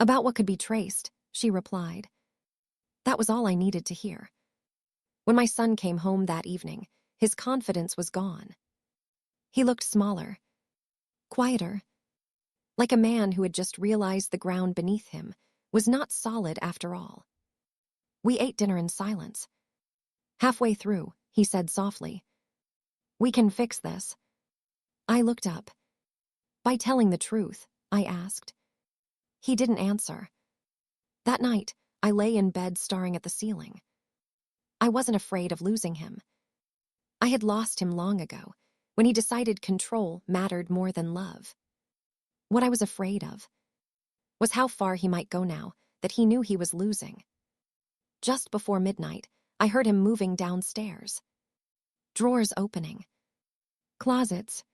"About what could be traced," she replied. That was all I needed to hear. When my son came home that evening, his confidence was gone. He looked smaller, quieter, like a man who had just realized the ground beneath him was not solid after all. We ate dinner in silence. Halfway through, he said softly, "We can fix this." I looked up. "By telling the truth?" I asked. He didn't answer. That night, I lay in bed staring at the ceiling. I wasn't afraid of losing him. I had lost him long ago, when he decided control mattered more than love. What I was afraid of was how far he might go now that he knew he was losing. Just before midnight, I heard him moving downstairs. Drawers opening. Closets.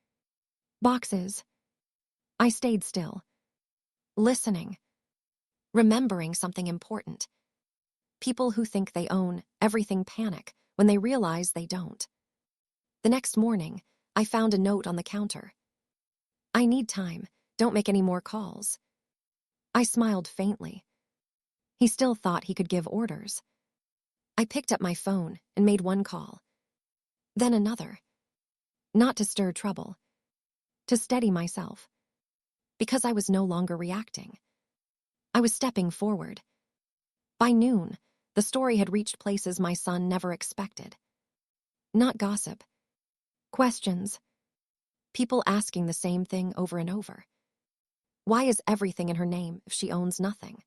Boxes. I stayed still, listening, remembering something important. People who think they own everything panic when they realize they don't. The next morning, I found a note on the counter. I need time. Don't make any more calls. I smiled faintly. He still thought he could give orders. I picked up my phone and made one call. Then another. Not to stir trouble. To steady myself. Because I was no longer reacting. I was stepping forward. By noon, the story had reached places my son never expected. Not gossip. Questions. People asking the same thing over and over. Why is everything in her name if she owns nothing?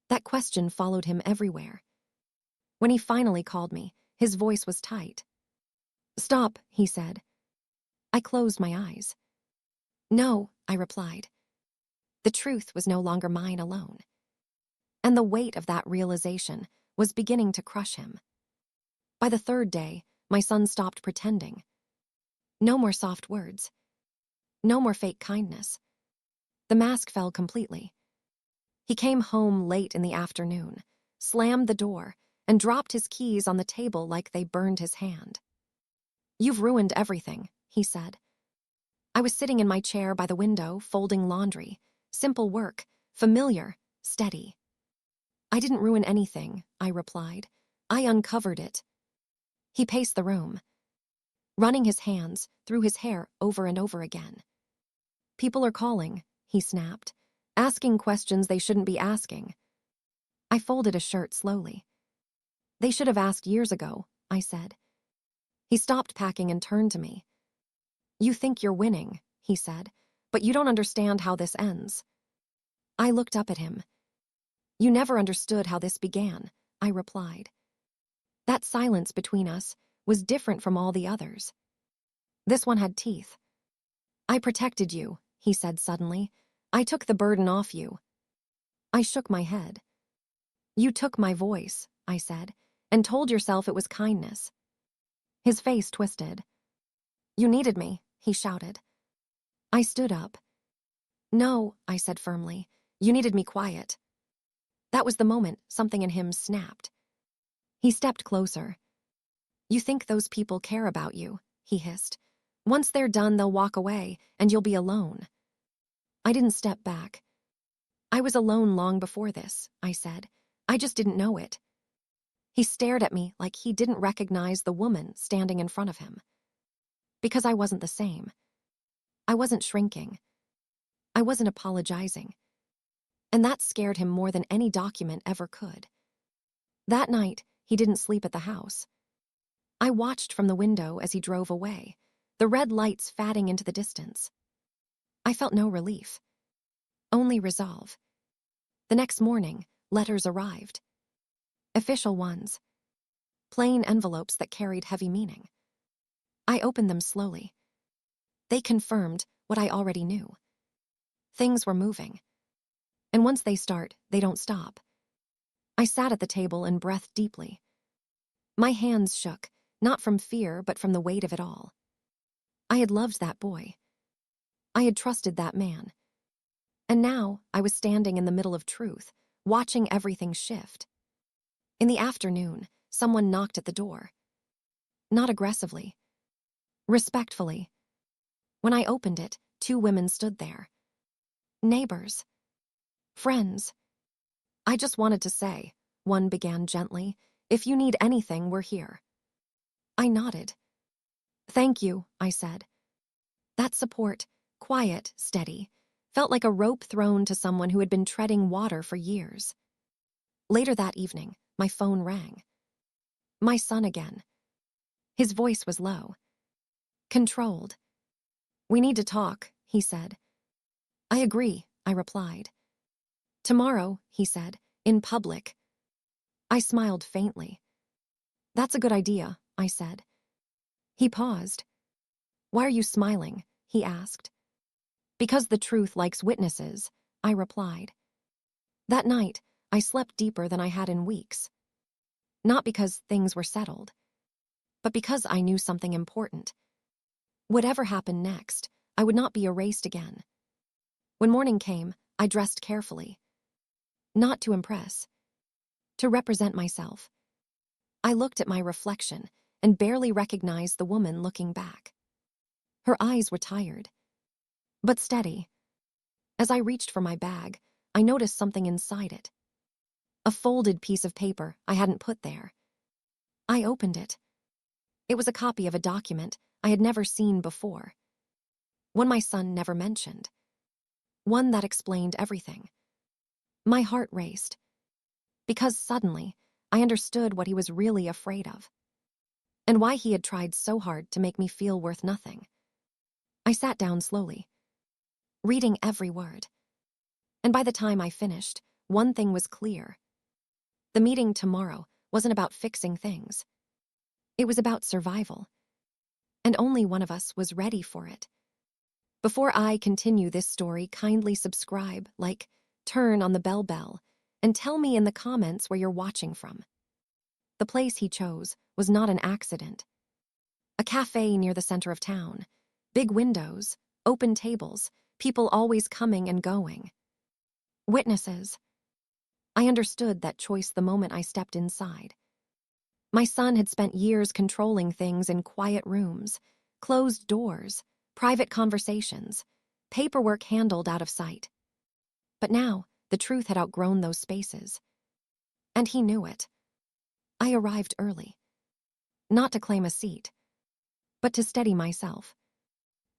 That question followed him everywhere. When he finally called me, his voice was tight. "Stop," he said. I closed my eyes. "No," I replied. The truth was no longer mine alone. And the weight of that realization was beginning to crush him. By the third day, my son stopped pretending. No more soft words. No more fake kindness. The mask fell completely. He came home late in the afternoon, slammed the door, and dropped his keys on the table like they burned his hand. "You've ruined everything," he said. I was sitting in my chair by the window, folding laundry. Simple work, familiar, steady. "I didn't ruin anything," I replied. "I uncovered it." He paced the room, running his hands through his hair over and over again. "People are calling," he snapped, "asking questions they shouldn't be asking." I folded a shirt slowly. "They should have asked years ago," I said. He stopped packing and turned to me. "You think you're winning," he said, "but you don't understand how this ends." I looked up at him. "You never understood how this began," I replied. That silence between us was different from all the others. This one had teeth. "I protected you," he said suddenly. "I took the burden off you." I shook my head. "You took my voice," I said, "and told yourself it was kindness." His face twisted. "You needed me," he shouted. I stood up. "No," I said firmly. "You needed me quiet." That was the moment something in him snapped. He stepped closer. "You think those people care about you," he hissed. "Once they're done, they'll walk away, and you'll be alone." I didn't step back. "I was alone long before this," I said. "I just didn't know it." He stared at me like he didn't recognize the woman standing in front of him. Because I wasn't the same. I wasn't shrinking. I wasn't apologizing. And that scared him more than any document ever could. That night, he didn't sleep at the house. I watched from the window as he drove away, the red lights fading into the distance. I felt no relief. Only resolve. The next morning, letters arrived. Official ones. Plain envelopes that carried heavy meaning. I opened them slowly. They confirmed what I already knew. Things were moving. And once they start, they don't stop. I sat at the table and breathed deeply. My hands shook, not from fear, but from the weight of it all. I had loved that boy. I had trusted that man. And now I was standing in the middle of truth, watching everything shift. In the afternoon, someone knocked at the door. Not aggressively. Respectfully. When I opened it, two women stood there. Neighbors. Friends. "I just wanted to say," one began gently, "if you need anything, we're here." I nodded. "Thank you," I said. That support, quiet, steady, felt like a rope thrown to someone who had been treading water for years. Later that evening, my phone rang. My son again. His voice was low. Controlled. "We need to talk," he said. "I agree," I replied. "Tomorrow," he said, "in public." I smiled faintly. "That's a good idea," I said. He paused. "Why are you smiling?" he asked. "Because the truth likes witnesses," I replied. That night, I slept deeper than I had in weeks. Not because things were settled, but because I knew something important. Whatever happened next, I would not be erased again. When morning came, I dressed carefully. Not to impress, to represent myself. I looked at my reflection and barely recognized the woman looking back. Her eyes were tired, but steady. As I reached for my bag, I noticed something inside it. A folded piece of paper I hadn't put there. I opened it. It was a copy of a document I had never seen before. One my son never mentioned. One that explained everything. My heart raced, because suddenly I understood what he was really afraid of, and why he had tried so hard to make me feel worth nothing. I sat down slowly, reading every word. And by the time I finished, one thing was clear. The meeting tomorrow wasn't about fixing things. It was about survival. And only one of us was ready for it. Before I continue this story, kindly subscribe, like, turn on the bell, and tell me in the comments where you're watching from. The place he chose was not an accident. A cafe near the center of town. Big windows, open tables, people always coming and going. Witnesses. I understood that choice the moment I stepped inside. My son had spent years controlling things in quiet rooms, closed doors, private conversations, paperwork handled out of sight. But now, the truth had outgrown those spaces. And he knew it. I arrived early. Not to claim a seat, but to steady myself.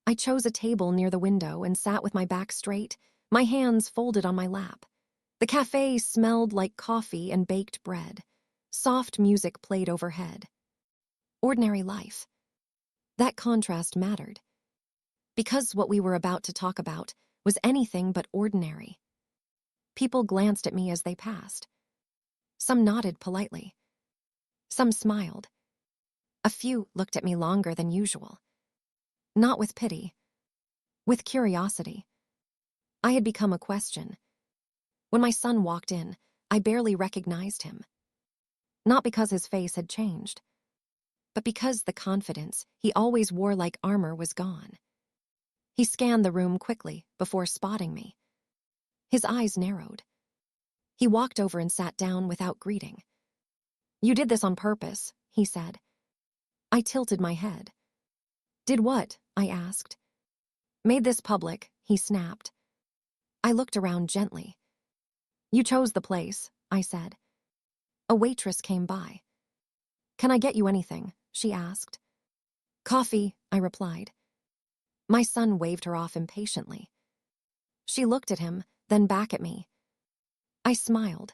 I chose a table near the window and sat with my back straight, my hands folded on my lap. The cafe smelled like coffee and baked bread. Soft music played overhead. Ordinary life. That contrast mattered, because what we were about to talk about was anything but ordinary. People glanced at me as they passed. Some nodded politely. Some smiled. A few looked at me longer than usual. Not with pity, with curiosity. I had become a question. When my son walked in, I barely recognized him. Not because his face had changed, but because the confidence he always wore like armor was gone. He scanned the room quickly before spotting me. His eyes narrowed. He walked over and sat down without greeting. "You did this on purpose," he said. I tilted my head. "Did what?" I asked. "Made this public," he snapped. I looked around gently. "You chose the place," I said. A waitress came by. "Can I get you anything?" she asked. "Coffee," I replied. My son waved her off impatiently. She looked at him, then back at me. I smiled.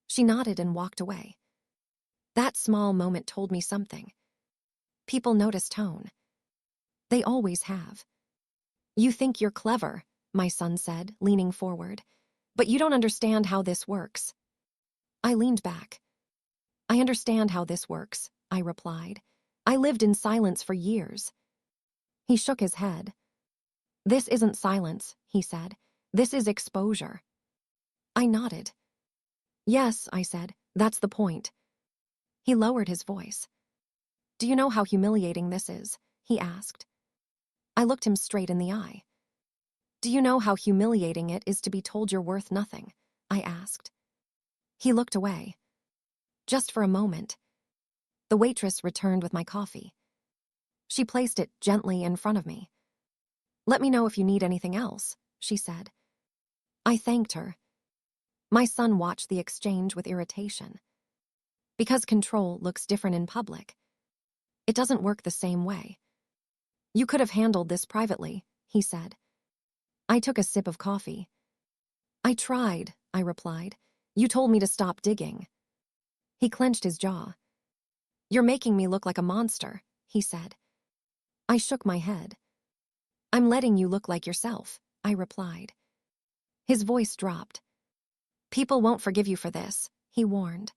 She nodded and walked away. That small moment told me something. People notice tone. They always have. "You think you're clever," my son said, leaning forward, "but you don't understand how this works." I leaned back. "I understand how this works," I replied. "I lived in silence for years." He shook his head. "This isn't silence," he said. "This is exposure." I nodded. "Yes," I said, "that's the point." He lowered his voice. "Do you know how humiliating this is?" he asked. I looked him straight in the eye. "Do you know how humiliating it is to be told you're worth nothing?" I asked. He looked away. Just for a moment. The waitress returned with my coffee. She placed it gently in front of me. "Let me know if you need anything else," she said. I thanked her. My son watched the exchange with irritation. Because control looks different in public, it doesn't work the same way. "You could have handled this privately," he said. I took a sip of coffee. "I tried," I replied. "You told me to stop digging." He clenched his jaw. "You're making me look like a monster," he said. I shook my head. "I'm letting you look like yourself," I replied. His voice dropped. "People won't forgive you for this," he warned.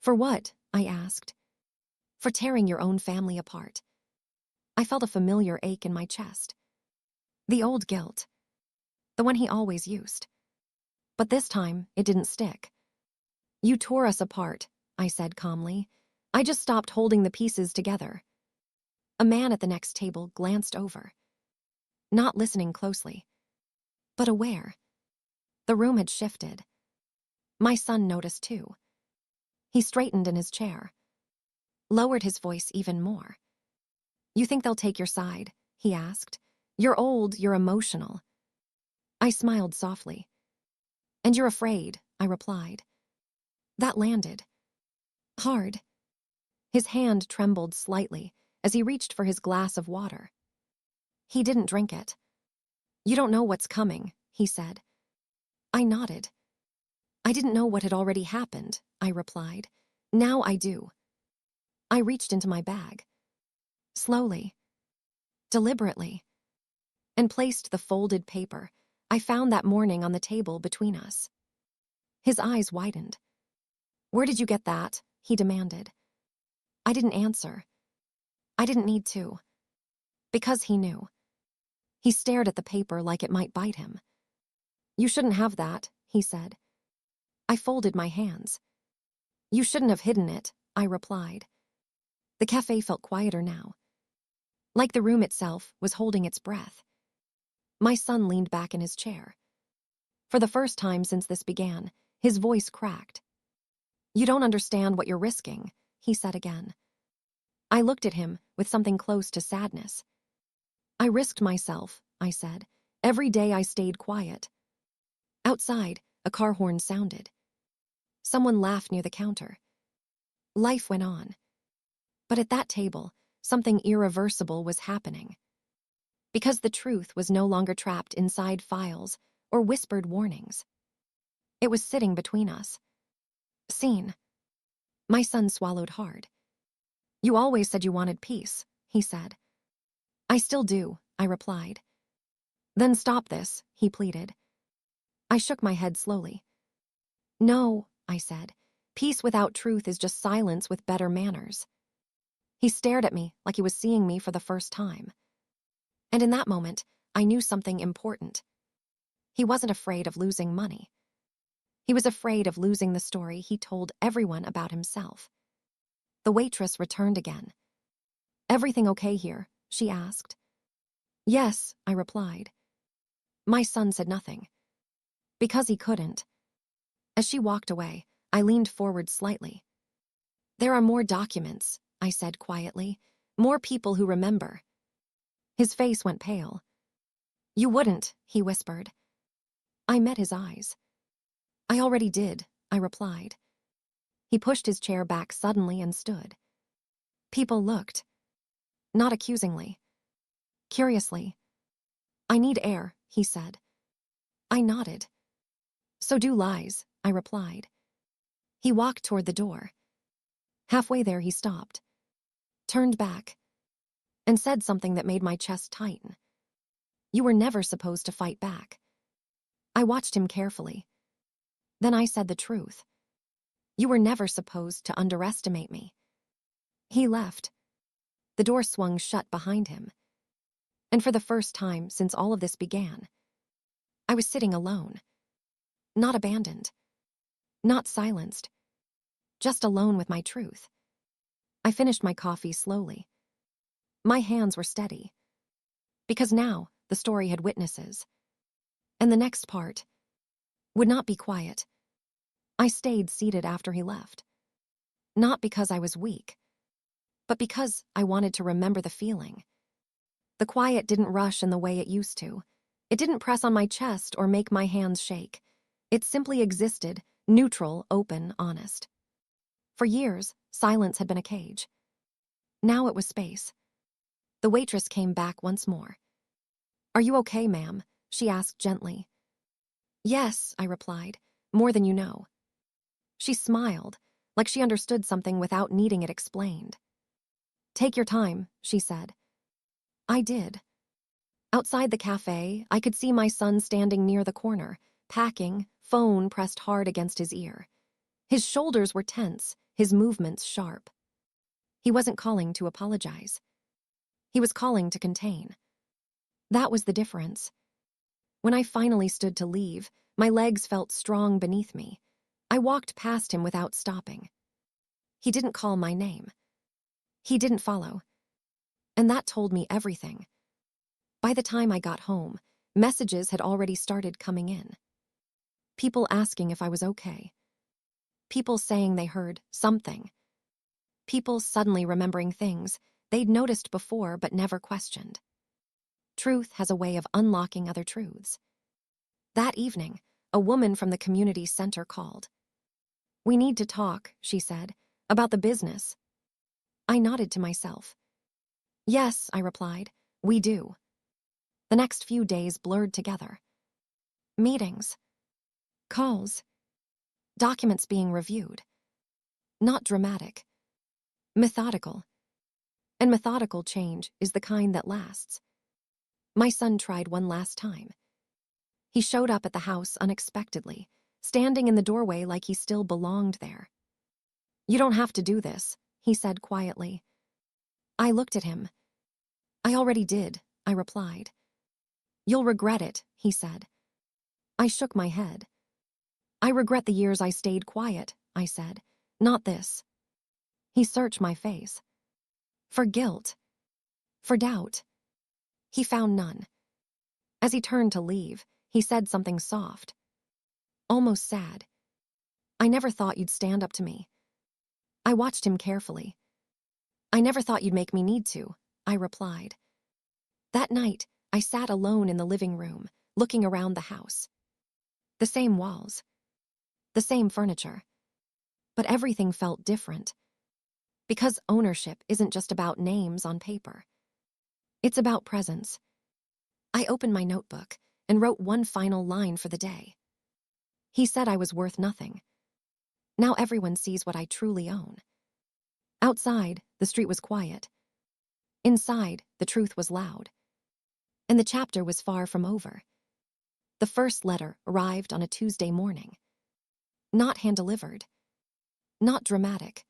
"For what?" I asked. "For tearing your own family apart." I felt a familiar ache in my chest. The old guilt. The one he always used. But this time, it didn't stick. "You tore us apart," I said calmly. "I just stopped holding the pieces together." A man at the next table glanced over. Not listening closely. but aware. The room had shifted. My son noticed too. He straightened in his chair, lowered his voice even more. "You think they'll take your side?" he asked. "You're old, you're emotional." I smiled softly. "And you're afraid," I replied. That landed hard. His hand trembled slightly as he reached for his glass of water. He didn't drink it. "You don't know what's coming," he said. I nodded. "I didn't know what had already happened," I replied. "Now I do." I reached into my bag, slowly, deliberately, and placed the folded paper I found that morning on the table between us. His eyes widened. "Where did you get that?" he demanded. I didn't answer. I didn't need to. Because he knew. He stared at the paper like it might bite him. "You shouldn't have that," he said. I folded my hands. "You shouldn't have hidden it," I replied. The cafe felt quieter now, like the room itself was holding its breath. My son leaned back in his chair. For the first time since this began, his voice cracked. "You don't understand what you're risking," he said again. I looked at him with something close to sadness. "I risked myself," I said. "Every day I stayed quiet." Outside, a car horn sounded. Someone laughed near the counter. Life went on. But at that table, something irreversible was happening. Because the truth was no longer trapped inside files or whispered warnings. It was sitting between us. Seen. My son swallowed hard. "You always said you wanted peace," he said. "I still do," I replied. "Then stop this," he pleaded. I shook my head slowly. "No," I said. "Peace without truth is just silence with better manners." He stared at me like he was seeing me for the first time. And in that moment, I knew something important. He wasn't afraid of losing money. He was afraid of losing the story he told everyone about himself. The waitress returned again. "Everything okay here?" she asked. "Yes," I replied. My son said nothing. Because he couldn't. As she walked away, I leaned forward slightly. "There are more documents," I said quietly. "More people who remember." His face went pale. "You wouldn't," he whispered. I met his eyes. "I already did," I replied. He pushed his chair back suddenly and stood. People looked. Not accusingly. Curiously. "I need air," he said. I nodded. "So do lies," I replied. He walked toward the door. Halfway there he stopped, turned back, and said something that made my chest tighten. "You were never supposed to fight back." I watched him carefully. Then I said the truth. "You were never supposed to underestimate me." He left. The door swung shut behind him. And for the first time since all of this began, I was sitting alone. Not abandoned. Not silenced. Just alone with my truth. I finished my coffee slowly. My hands were steady. Because now the story had witnesses. And the next part would not be quiet. I stayed seated after he left. Not because I was weak, but because I wanted to remember the feeling. The quiet didn't rush in the way it used to. It didn't press on my chest or make my hands shake. It simply existed, neutral, open, honest. For years, silence had been a cage. Now it was space. The waitress came back once more. "Are you okay, ma'am?" she asked gently. "Yes," I replied, "more than you know." She smiled, like she understood something without needing it explained. "Take your time," she said. I did. Outside the cafe, I could see my son standing near the corner, packing, phone pressed hard against his ear. His shoulders were tense, his movements sharp. He wasn't calling to apologize. He was calling to contain. That was the difference. When I finally stood to leave, my legs felt strong beneath me. I walked past him without stopping. He didn't call my name. He didn't follow. And that told me everything. By the time I got home, Messages had already started coming in. People asking if I was okay. People saying they heard something. People suddenly remembering things they'd noticed before but never questioned. Truth has a way of unlocking other truths. That evening, a woman from the community center called. "We need to talk," she said, "about the business." I nodded to myself. "Yes," I replied, "we do." The next few days blurred together. Meetings, calls, documents being reviewed. Not dramatic, methodical. And methodical change is the kind that lasts. My son tried one last time. He showed up at the house unexpectedly, standing in the doorway like he still belonged there. "You don't have to do this," he said quietly. I looked at him. "I already did," I replied. "You'll regret it," he said. I shook my head. "I regret the years I stayed quiet," I said. "Not this." He searched my face. For guilt. For doubt. He found none. As he turned to leave, he said something soft. Almost sad. "I never thought you'd stand up to me." I watched him carefully. "I never thought you'd make me need to," I replied. That night, I sat alone in the living room, looking around the house. The same walls. The same furniture. But everything felt different. Because ownership isn't just about names on paper. It's about presence. I opened my notebook and wrote one final line for the day. He said I was worth nothing. Now everyone sees what I truly own. Outside, the street was quiet. Inside, the truth was loud. And the chapter was far from over. The first letter arrived on a Tuesday morning. Not hand-delivered. Not dramatic.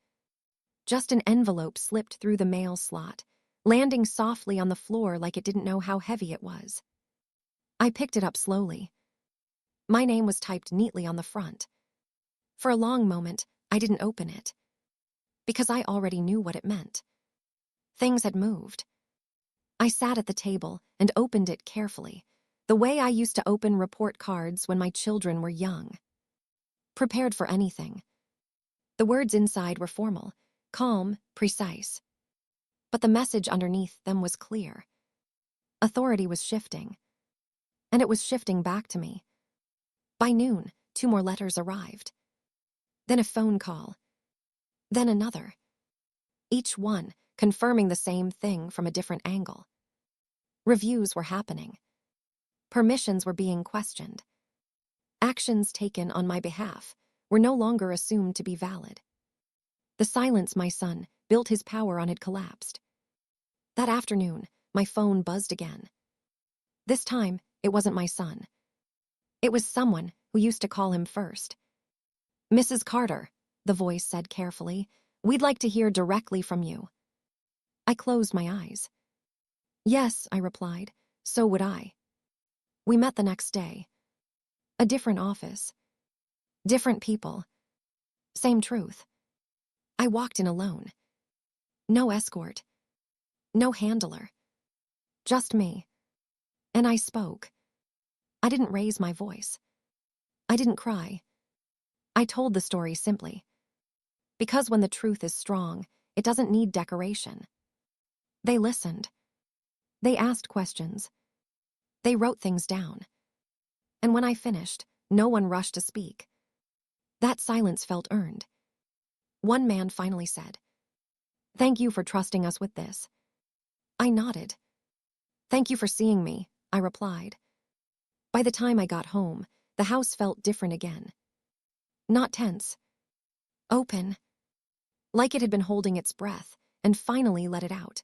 Just an envelope slipped through the mail slot, landing softly on the floor like it didn't know how heavy it was. I picked it up slowly. My name was typed neatly on the front. For a long moment, I didn't open it. Because I already knew what it meant. Things had moved. I sat at the table and opened it carefully, the way I used to open report cards when my children were young. Prepared for anything. The words inside were formal, calm, precise. But the message underneath them was clear. Authority was shifting. And it was shifting back to me. By noon, 2 more letters arrived. Then a phone call. Then another. Each one confirming the same thing from a different angle. Reviews were happening. Permissions were being questioned. Actions taken on my behalf were no longer assumed to be valid. The silence my son built his power on had collapsed. That afternoon, my phone buzzed again. This time, it wasn't my son. It was someone who used to call him first. "Mrs. Carter," the voice said carefully, "we'd like to hear directly from you." I closed my eyes. "Yes," I replied, "so would I." We met the next day. A different office. Different people. Same truth. I walked in alone. No escort. No handler. Just me. And I spoke. I didn't raise my voice. I didn't cry. I told the story simply. Because when the truth is strong, it doesn't need decoration. They listened. They asked questions. They wrote things down. And when I finished, no one rushed to speak. That silence felt earned. One man finally said, "Thank you for trusting us with this." I nodded. "Thank you for seeing me," I replied. By the time I got home, the house felt different again. Not tense. Open. Like it had been holding its breath and finally let it out.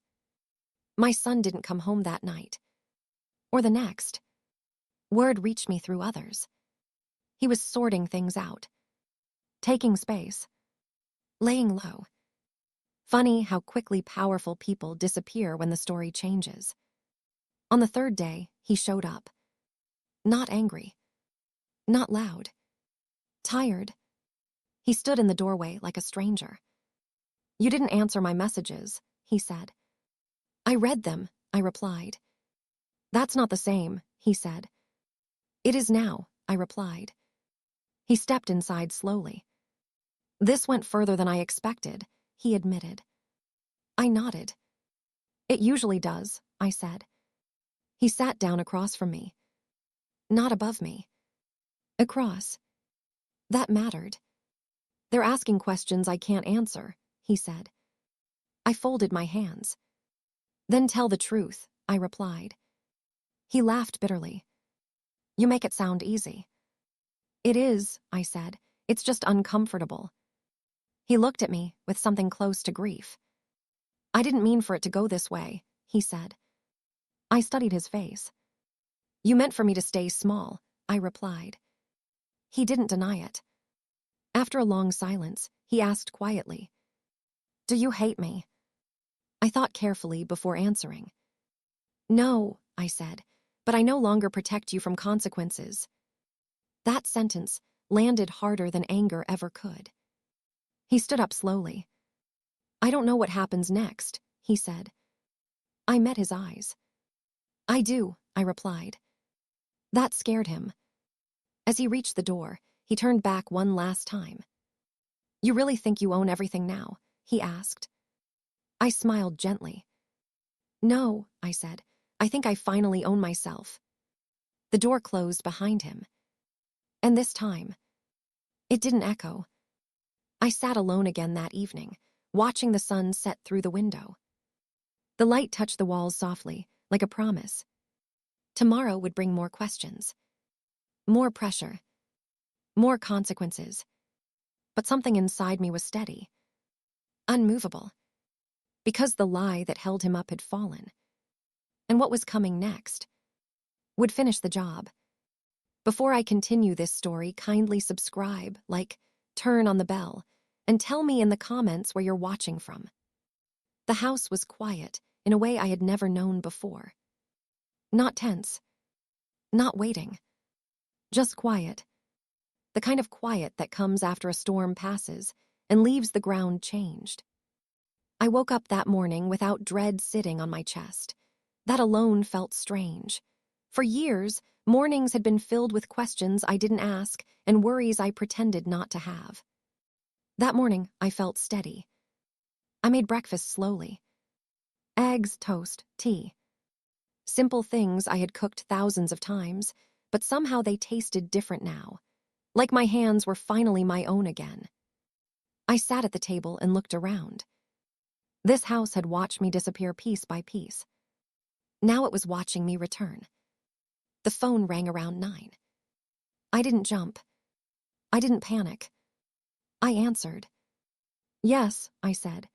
My son didn't come home that night. Or the next. Word reached me through others. He was sorting things out. Taking space. Laying low. Funny how quickly powerful people disappear when the story changes. On the third day, he showed up. Not angry. Not loud. Tired. He stood in the doorway like a stranger. "You didn't answer my messages," he said. "I read them," I replied. "That's not the same," he said. It is now, I replied. He stepped inside slowly. This went further than I expected, he admitted. I nodded. It usually does, I said. He sat down across from me. Not above me. Across. That mattered. They're asking questions I can't answer, he said. I folded my hands. Then tell the truth, I replied. He laughed bitterly. You make it sound easy. It is, I said. It's just uncomfortable. He looked at me with something close to grief. I didn't mean for it to go this way, he said. I studied his face. You meant for me to stay small, I replied. He didn't deny it. After a long silence, he asked quietly, Do you hate me? I thought carefully before answering. No, I said, but I no longer protect you from consequences. That sentence landed harder than anger ever could. He stood up slowly. I don't know what happens next, he said. I met his eyes. I do, I replied. That scared him. As he reached the door, he turned back one last time. You really think you own everything now? He asked. I smiled gently. No, I said. I think I finally own myself. The door closed behind him. And this time, it didn't echo. I sat alone again that evening, watching the sun set through the window. The light touched the walls softly, like a promise. Tomorrow would bring more questions. More pressure. More consequences. But something inside me was steady. Unmovable. Because the lie that held him up had fallen. And what was coming next would finish the job. Before I continue this story, kindly subscribe, like, turn on the bell, and tell me in the comments where you're watching from. The house was quiet in a way I had never known before. Not tense. Not waiting. Just quiet. The kind of quiet that comes after a storm passes and leaves the ground changed. I woke up that morning without dread sitting on my chest. That alone felt strange. For years, mornings had been filled with questions I didn't ask and worries I pretended not to have. That morning, I felt steady. I made breakfast slowly. Eggs, toast, tea. Simple things I had cooked thousands of times, but somehow they tasted different now. Like my hands were finally my own again. I sat at the table and looked around. This house had watched me disappear piece by piece. Now it was watching me return. The phone rang around 9. I didn't jump. I didn't panic. I answered. Yes, I said.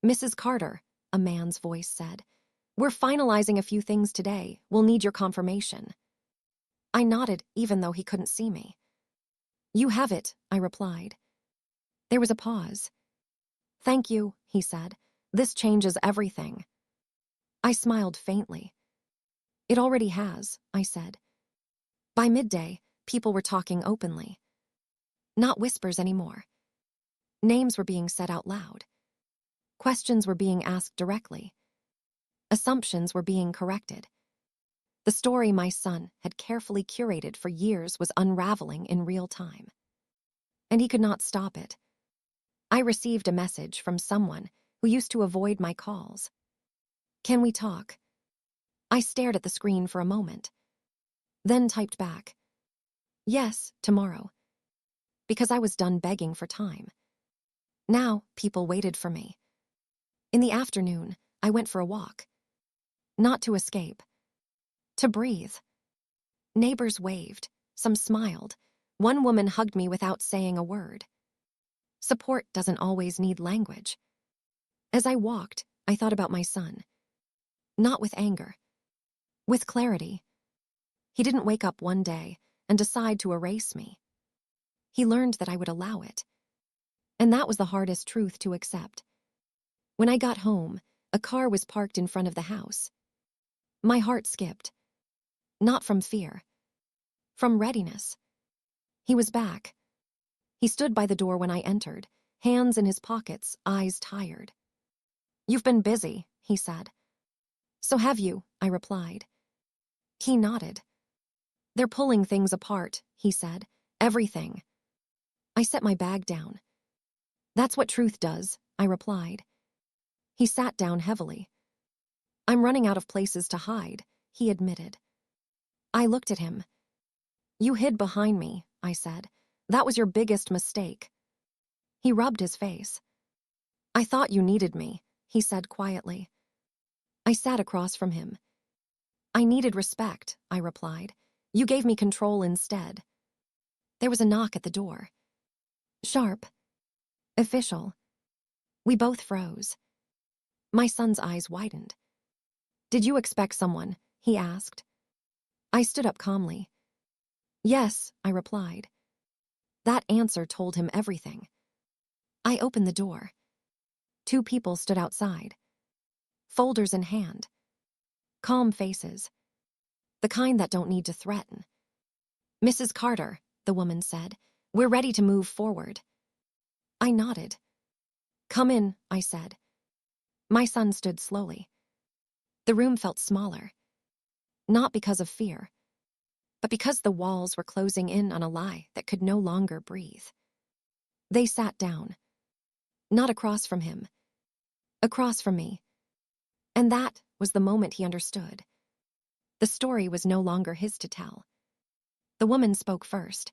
Mrs. Carter, a man's voice said. We're finalizing a few things today. We'll need your confirmation. I nodded, even though he couldn't see me. You have it, I replied. There was a pause. Thank you, he said. This changes everything. I smiled faintly. It already has, I said. By midday, people were talking openly. Not whispers anymore. Names were being said out loud. Questions were being asked directly. Assumptions were being corrected. The story my son had carefully curated for years was unraveling in real time. And he could not stop it. I received a message from someone who used to avoid my calls. Can we talk? I stared at the screen for a moment, then typed back. Yes, tomorrow. Because I was done begging for time. Now, people waited for me. In the afternoon, I went for a walk. Not to escape. To breathe. Neighbors waved. Some smiled. One woman hugged me without saying a word. Support doesn't always need language. As I walked, I thought about my son. Not with anger. With clarity. He didn't wake up one day and decide to erase me. He learned that I would allow it. And that was the hardest truth to accept. When I got home, a car was parked in front of the house. My heart skipped. Not from fear. From readiness. He was back. He stood by the door when I entered, hands in his pockets, eyes tired. You've been busy, he said. So have you, I replied. He nodded. They're pulling things apart, he said. Everything. I set my bag down. That's what truth does, I replied. He sat down heavily. I'm running out of places to hide, he admitted. I looked at him. You hid behind me, I said. That was your biggest mistake. He rubbed his face. I thought you needed me, he said quietly. I sat across from him. I needed respect, I replied. You gave me control instead. There was a knock at the door. Sharp. Official. We both froze. My son's eyes widened. Did you expect someone? He asked. I stood up calmly. Yes, I replied. That answer told him everything. I opened the door. 2 people stood outside. Folders in hand. Calm faces. The kind that don't need to threaten. Mrs. Carter, the woman said, we're ready to move forward. I nodded. Come in, I said. My son stood slowly. The room felt smaller. Not because of fear, but because the walls were closing in on a lie that could no longer breathe. They sat down. Not across from him. Across from me. And that was the moment he understood. The story was no longer his to tell. The woman spoke first.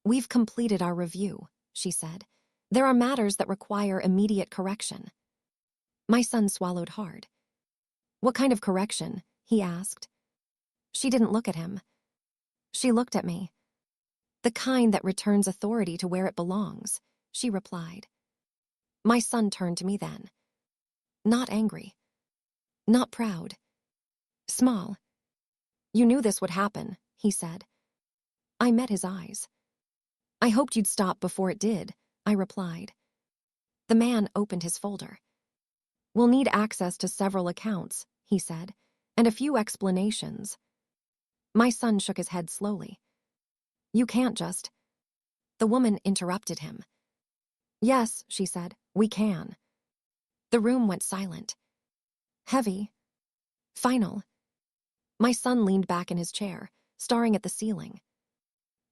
We've completed our review, she said. There are matters that require immediate correction. My son swallowed hard. What kind of correction? He asked. She didn't look at him. She looked at me. The kind that returns authority to where it belongs, she replied. My son turned to me then. Not angry. Not proud. Small. You knew this would happen, he said. I met his eyes. I hoped you'd stop before it did, I replied. The man opened his folder. We'll need access to several accounts, he said, and a few explanations. My son shook his head slowly. You can't just. The woman interrupted him. Yes, she said, we can. The room went silent. Heavy. Final. My son leaned back in his chair, staring at the ceiling.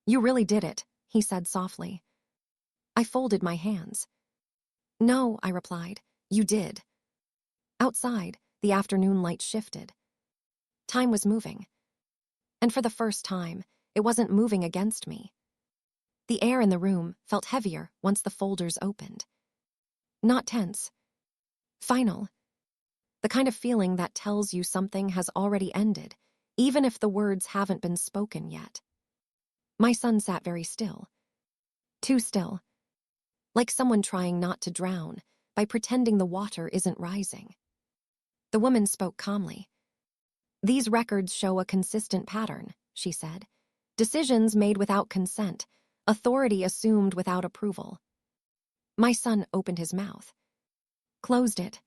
You really did it, he said softly. I folded my hands. No, I replied, you did. Outside, the afternoon light shifted. Time was moving. And for the first time, it wasn't moving against me. The air in the room felt heavier once the folders opened. Not tense. Final. The kind of feeling that tells you something has already ended, even if the words haven't been spoken yet. My son sat very still. Too still. Like someone trying not to drown by pretending the water isn't rising. The woman spoke calmly. These records show a consistent pattern, she said. Decisions made without consent, authority assumed without approval. My son opened his mouth. Closed it.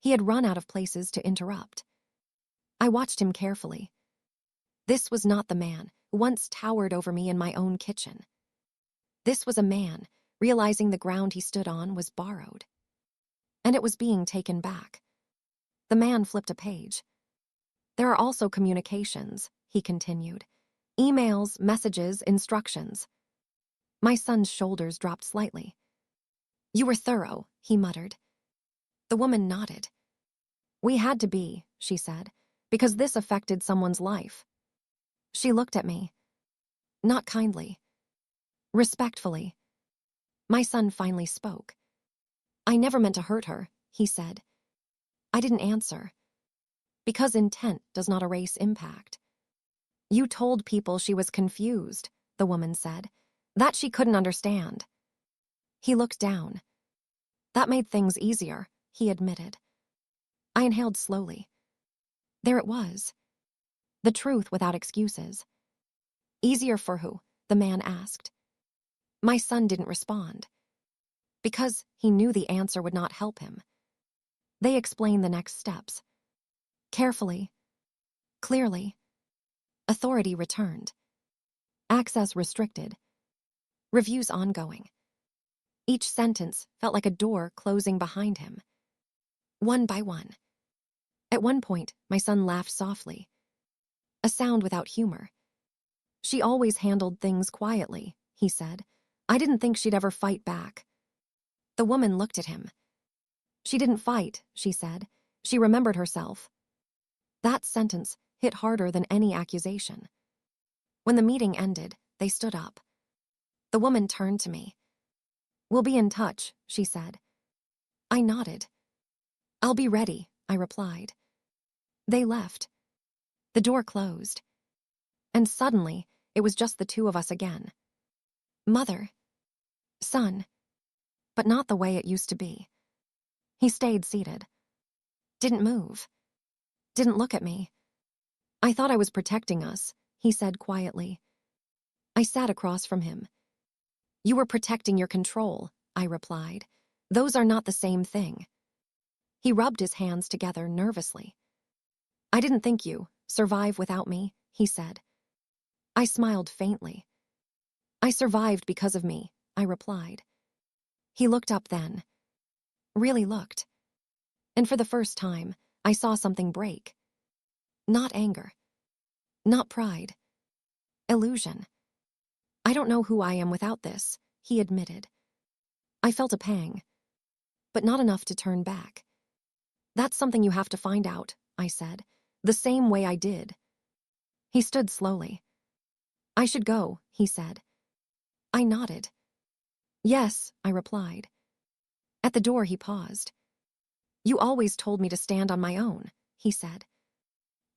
He had run out of places to interrupt. I watched him carefully. This was not the man who once towered over me in my own kitchen. This was a man realizing the ground he stood on was borrowed. And it was being taken back. The man flipped a page. There are also communications, he continued. Emails, messages, instructions. My son's shoulders dropped slightly. You were thorough, he muttered. The woman nodded. We had to be, she said, because this affected someone's life. She looked at me. Not kindly. Respectfully. My son finally spoke. I never meant to hurt her, he said. I didn't answer. Because intent does not erase impact. You told people she was confused, the woman said, that she couldn't understand. He looked down. That made things easier, he admitted. I inhaled slowly. There it was. The truth without excuses. Easier for who? The man asked. My son didn't respond. Because he knew the answer would not help him. They explained the next steps. Carefully. Clearly. Authority returned. Access restricted. Reviews ongoing. Each sentence felt like a door closing behind him. One by one. At one point, my son laughed softly. A sound without humor. She always handled things quietly, he said. I didn't think she'd ever fight back. The woman looked at him. She didn't fight, she said. She remembered herself. That sentence hit harder than any accusation. When the meeting ended, they stood up. The woman turned to me. We'll be in touch, she said. I nodded. I'll be ready, I replied. They left. The door closed. And suddenly, it was just the two of us again. Mother. Son. But not the way it used to be. He stayed seated. Didn't move. Didn't look at me. I thought I was protecting us, he said quietly. I sat across from him. You were protecting your control, I replied. Those are not the same thing. He rubbed his hands together nervously. I didn't think you survive without me, he said. I smiled faintly. I survived because of me, I replied. He looked up then. Really looked. And for the first time, I saw something break. Not anger. Not pride. Illusion. I don't know who I am without this, he admitted. I felt a pang, but not enough to turn back. That's something you have to find out, I said, the same way I did. He stood slowly. I should go, he said. I nodded. Yes, I replied. At the door he paused. You always told me to stand on my own, he said.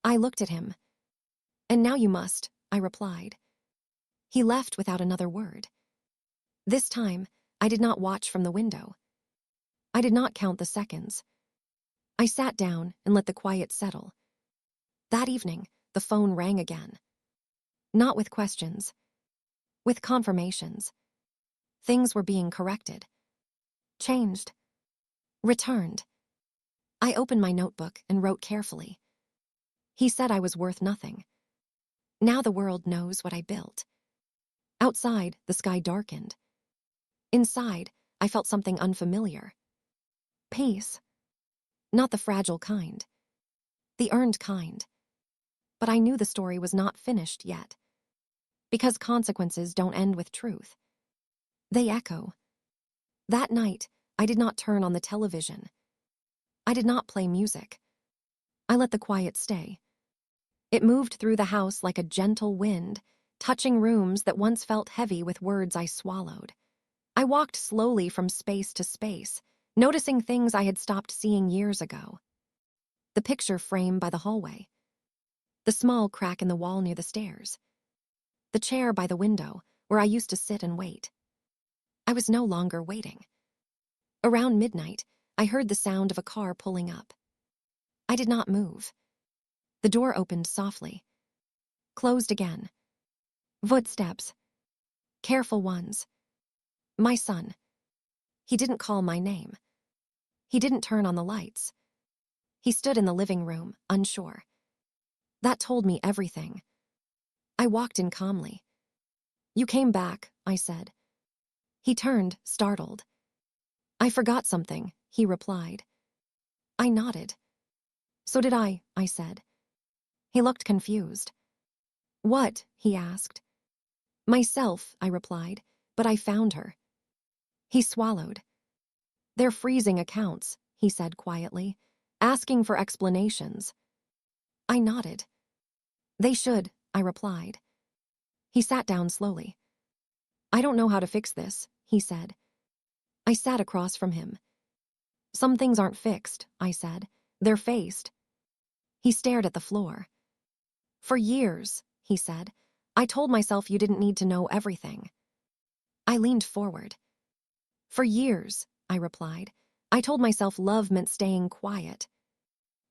I looked at him. And now you must, I replied. He left without another word. This time, I did not watch from the window. I did not count the seconds. I sat down and let the quiet settle. That evening, the phone rang again. Not with questions. With confirmations. Things were being corrected. Changed. Returned. I opened my notebook and wrote carefully. He said I was worth nothing. Now the world knows what I built. Outside, the sky darkened. Inside, I felt something unfamiliar. Peace. Not the fragile kind. The earned kind. But I knew the story was not finished yet. Because consequences don't end with truth. They echo. That night, I did not turn on the television. I did not play music. I let the quiet stay. It moved through the house like a gentle wind, touching rooms that once felt heavy with words I swallowed. I walked slowly from space to space, noticing things I had stopped seeing years ago. The picture frame by the hallway. The small crack in the wall near the stairs. The chair by the window, where I used to sit and wait. I was no longer waiting. Around midnight, I heard the sound of a car pulling up. I did not move. The door opened softly. Closed again. Footsteps. Careful ones. My son. He didn't call my name. He didn't turn on the lights. He stood in the living room, unsure. That told me everything. I walked in calmly. You came back, I said. He turned, startled. I forgot something, he replied. I nodded. So did I said. He looked confused. What? He asked. Myself, I replied, but I found her. He swallowed. They're freezing accounts, he said quietly, asking for explanations. I nodded. They should, I replied. He sat down slowly. I don't know how to fix this, he said. I sat across from him. Some things aren't fixed, I said. They're faced. He stared at the floor. For years, he said, I told myself you didn't need to know everything. I leaned forward. For years, I replied, I told myself love meant staying quiet.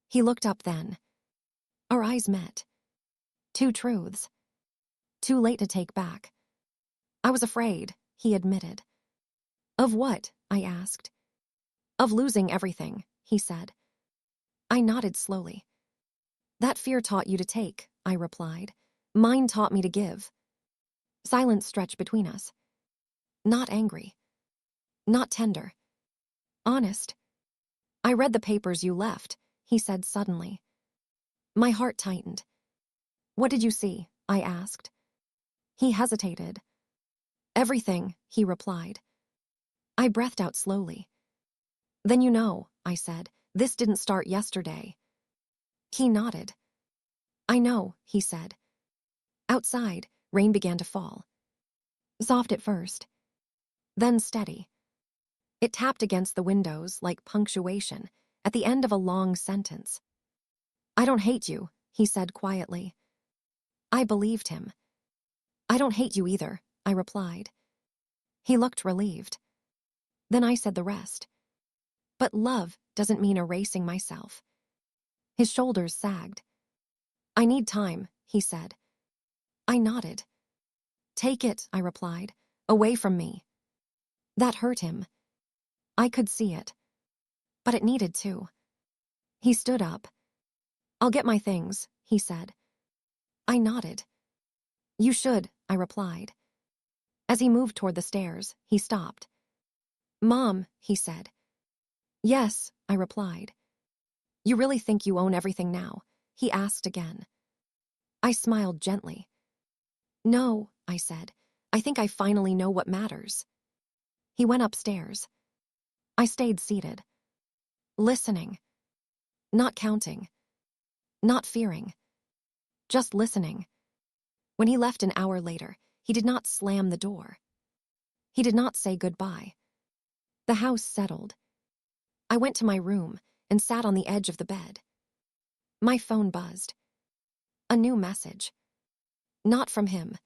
He looked up then. Our eyes met. Two truths. Too late to take back. I was afraid, he admitted. Of what? I asked. Of losing everything, he said. I nodded slowly. That fear taught you to take, I replied. Mine taught me to give. Silence stretched between us. Not angry. Not tender. Honest. I read the papers you left, he said suddenly. My heart tightened. What did you see? I asked. He hesitated. Everything, he replied. I breathed out slowly. Then you know, I said, this didn't start yesterday. He nodded. I know, he said. Outside, rain began to fall. Soft at first, then steady. It tapped against the windows like punctuation at the end of a long sentence. I don't hate you, he said quietly. I believed him. I don't hate you either, I replied. He looked relieved. Then I said the rest. But love doesn't mean erasing myself. His shoulders sagged. I need time, he said. I nodded. Take it, I replied, away from me. That hurt him. I could see it. But it needed to. He stood up. I'll get my things, he said. I nodded. You should, I replied. As he moved toward the stairs, he stopped. Mom, he said. Yes, I replied. You really think you own everything now? He asked again. I smiled gently. No, I said. I think I finally know what matters. He went upstairs. I stayed seated. Listening. Not counting. Not fearing. Just listening. When he left an hour later, he did not slam the door. He did not say goodbye. The house settled. I went to my room and sat on the edge of the bed. My phone buzzed. A new message. Not from him.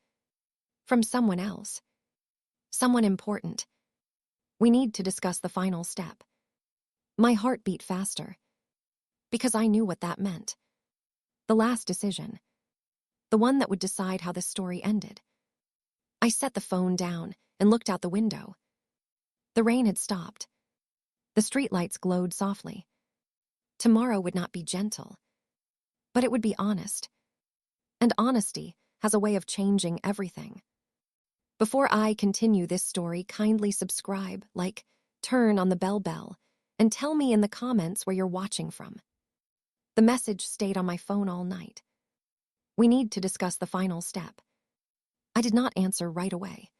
From someone else. Someone important. We need to discuss the final step. My heart beat faster. Because I knew what that meant. The last decision. The one that would decide how this story ended. I set the phone down and looked out the window. The rain had stopped. The streetlights glowed softly. Tomorrow would not be gentle. But it would be honest. And honesty has a way of changing everything. Before I continue this story, kindly subscribe, like, turn on the bell, and tell me in the comments where you're watching from. The message stayed on my phone all night. We need to discuss the final step. I did not answer right away.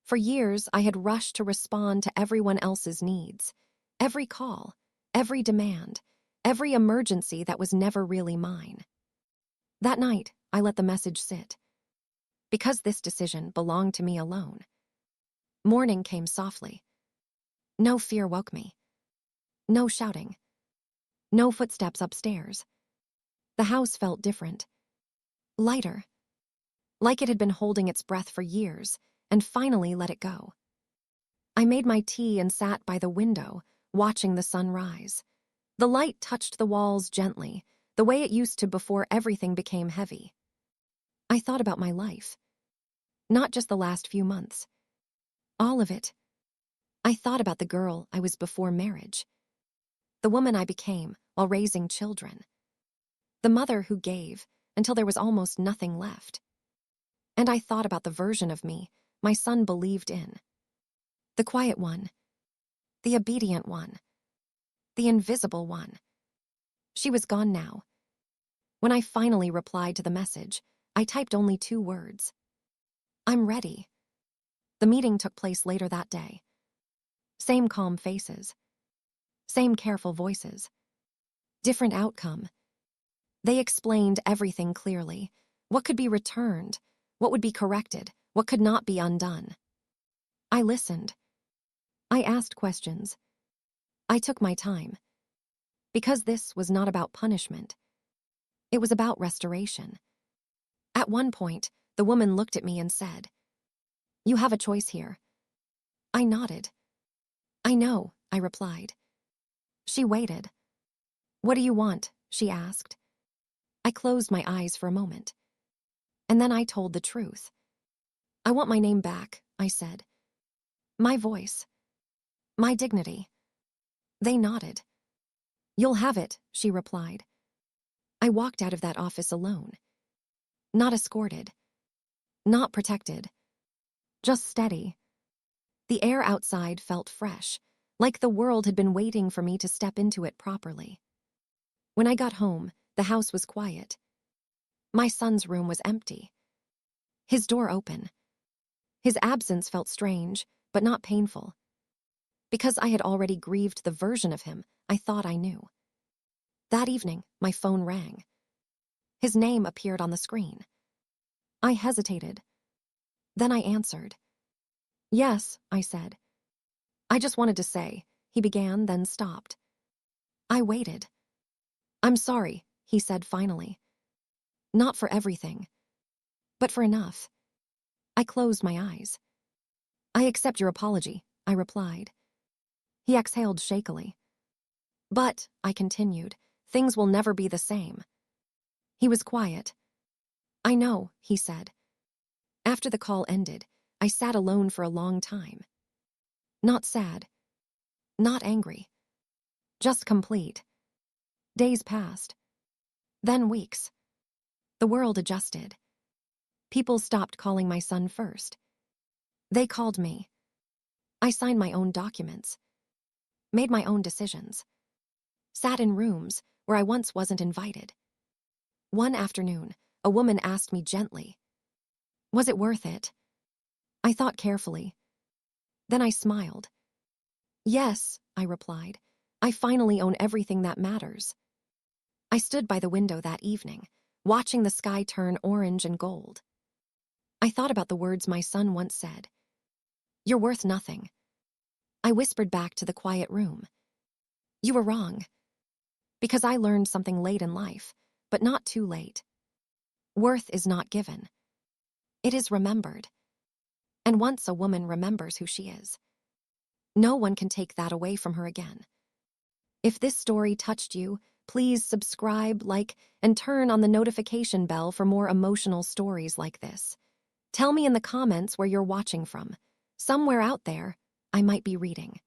For years, I had rushed to respond to everyone else's needs. Every call, every demand, every emergency that was never really mine. That night, I let the message sit. Because this decision belonged to me alone. Morning came softly. No fear woke me. No shouting. No footsteps upstairs. The house felt different. Lighter. Like it had been holding its breath for years, and finally let it go. I made my tea and sat by the window, watching the sun rise. The light touched the walls gently, the way it used to before everything became heavy. I thought about my life. Not just the last few months. All of it. I thought about the girl I was before marriage. The woman I became while raising children. The mother who gave until there was almost nothing left. And I thought about the version of me my son believed in. The quiet one. The obedient one. The invisible one. She was gone now. When I finally replied to the message, I typed only 2 words. I'm ready. The meeting took place later that day. Same calm faces. Same careful voices. Different outcome. They explained everything clearly. What could be returned, what would be corrected, what could not be undone. I listened. I asked questions. I took my time. Because this was not about punishment. It was about restoration. At one point, the woman looked at me and said, "You have a choice here." I nodded. "I know," I replied. She waited. "What do you want?" she asked. I closed my eyes for a moment. And then I told the truth. "I want my name back," I said. "My voice. My dignity." They nodded. "You'll have it," she replied. I walked out of that office alone. Not escorted. Not protected. Just steady. The air outside felt fresh, like the world had been waiting for me to step into it properly. When I got home, the house was quiet. My son's room was empty. His door open. His absence felt strange, but not painful. Because I had already grieved the version of him I thought I knew. That evening, my phone rang. His name appeared on the screen. I hesitated. Then I answered. Yes, I said. I just wanted to say, he began, then stopped. I waited. I'm sorry, he said finally. Not for everything, but for enough. I closed my eyes. I accept your apology, I replied. He exhaled shakily. But, I continued, things will never be the same. He was quiet. I know, he said. After the call ended, I sat alone for a long time. Not sad. Not angry. Just complete. Days passed. Then weeks. The world adjusted. People stopped calling my son first. They called me. I signed my own documents. Made my own decisions. Sat in rooms where I once wasn't invited. One afternoon, a woman asked me gently, was it worth it? I thought carefully. Then I smiled. Yes, I replied. I finally own everything that matters. I stood by the window that evening, watching the sky turn orange and gold. I thought about the words my son once said. You're worth nothing. I whispered back to the quiet room. You were wrong. Because I learned something late in life, but not too late. Worth is not given. It is remembered. And once a woman remembers who she is, no one can take that away from her again. If this story touched you, please subscribe, like, and turn on the notification bell for more emotional stories like this. Tell me in the comments where you're watching from. Somewhere out there, I might be reading.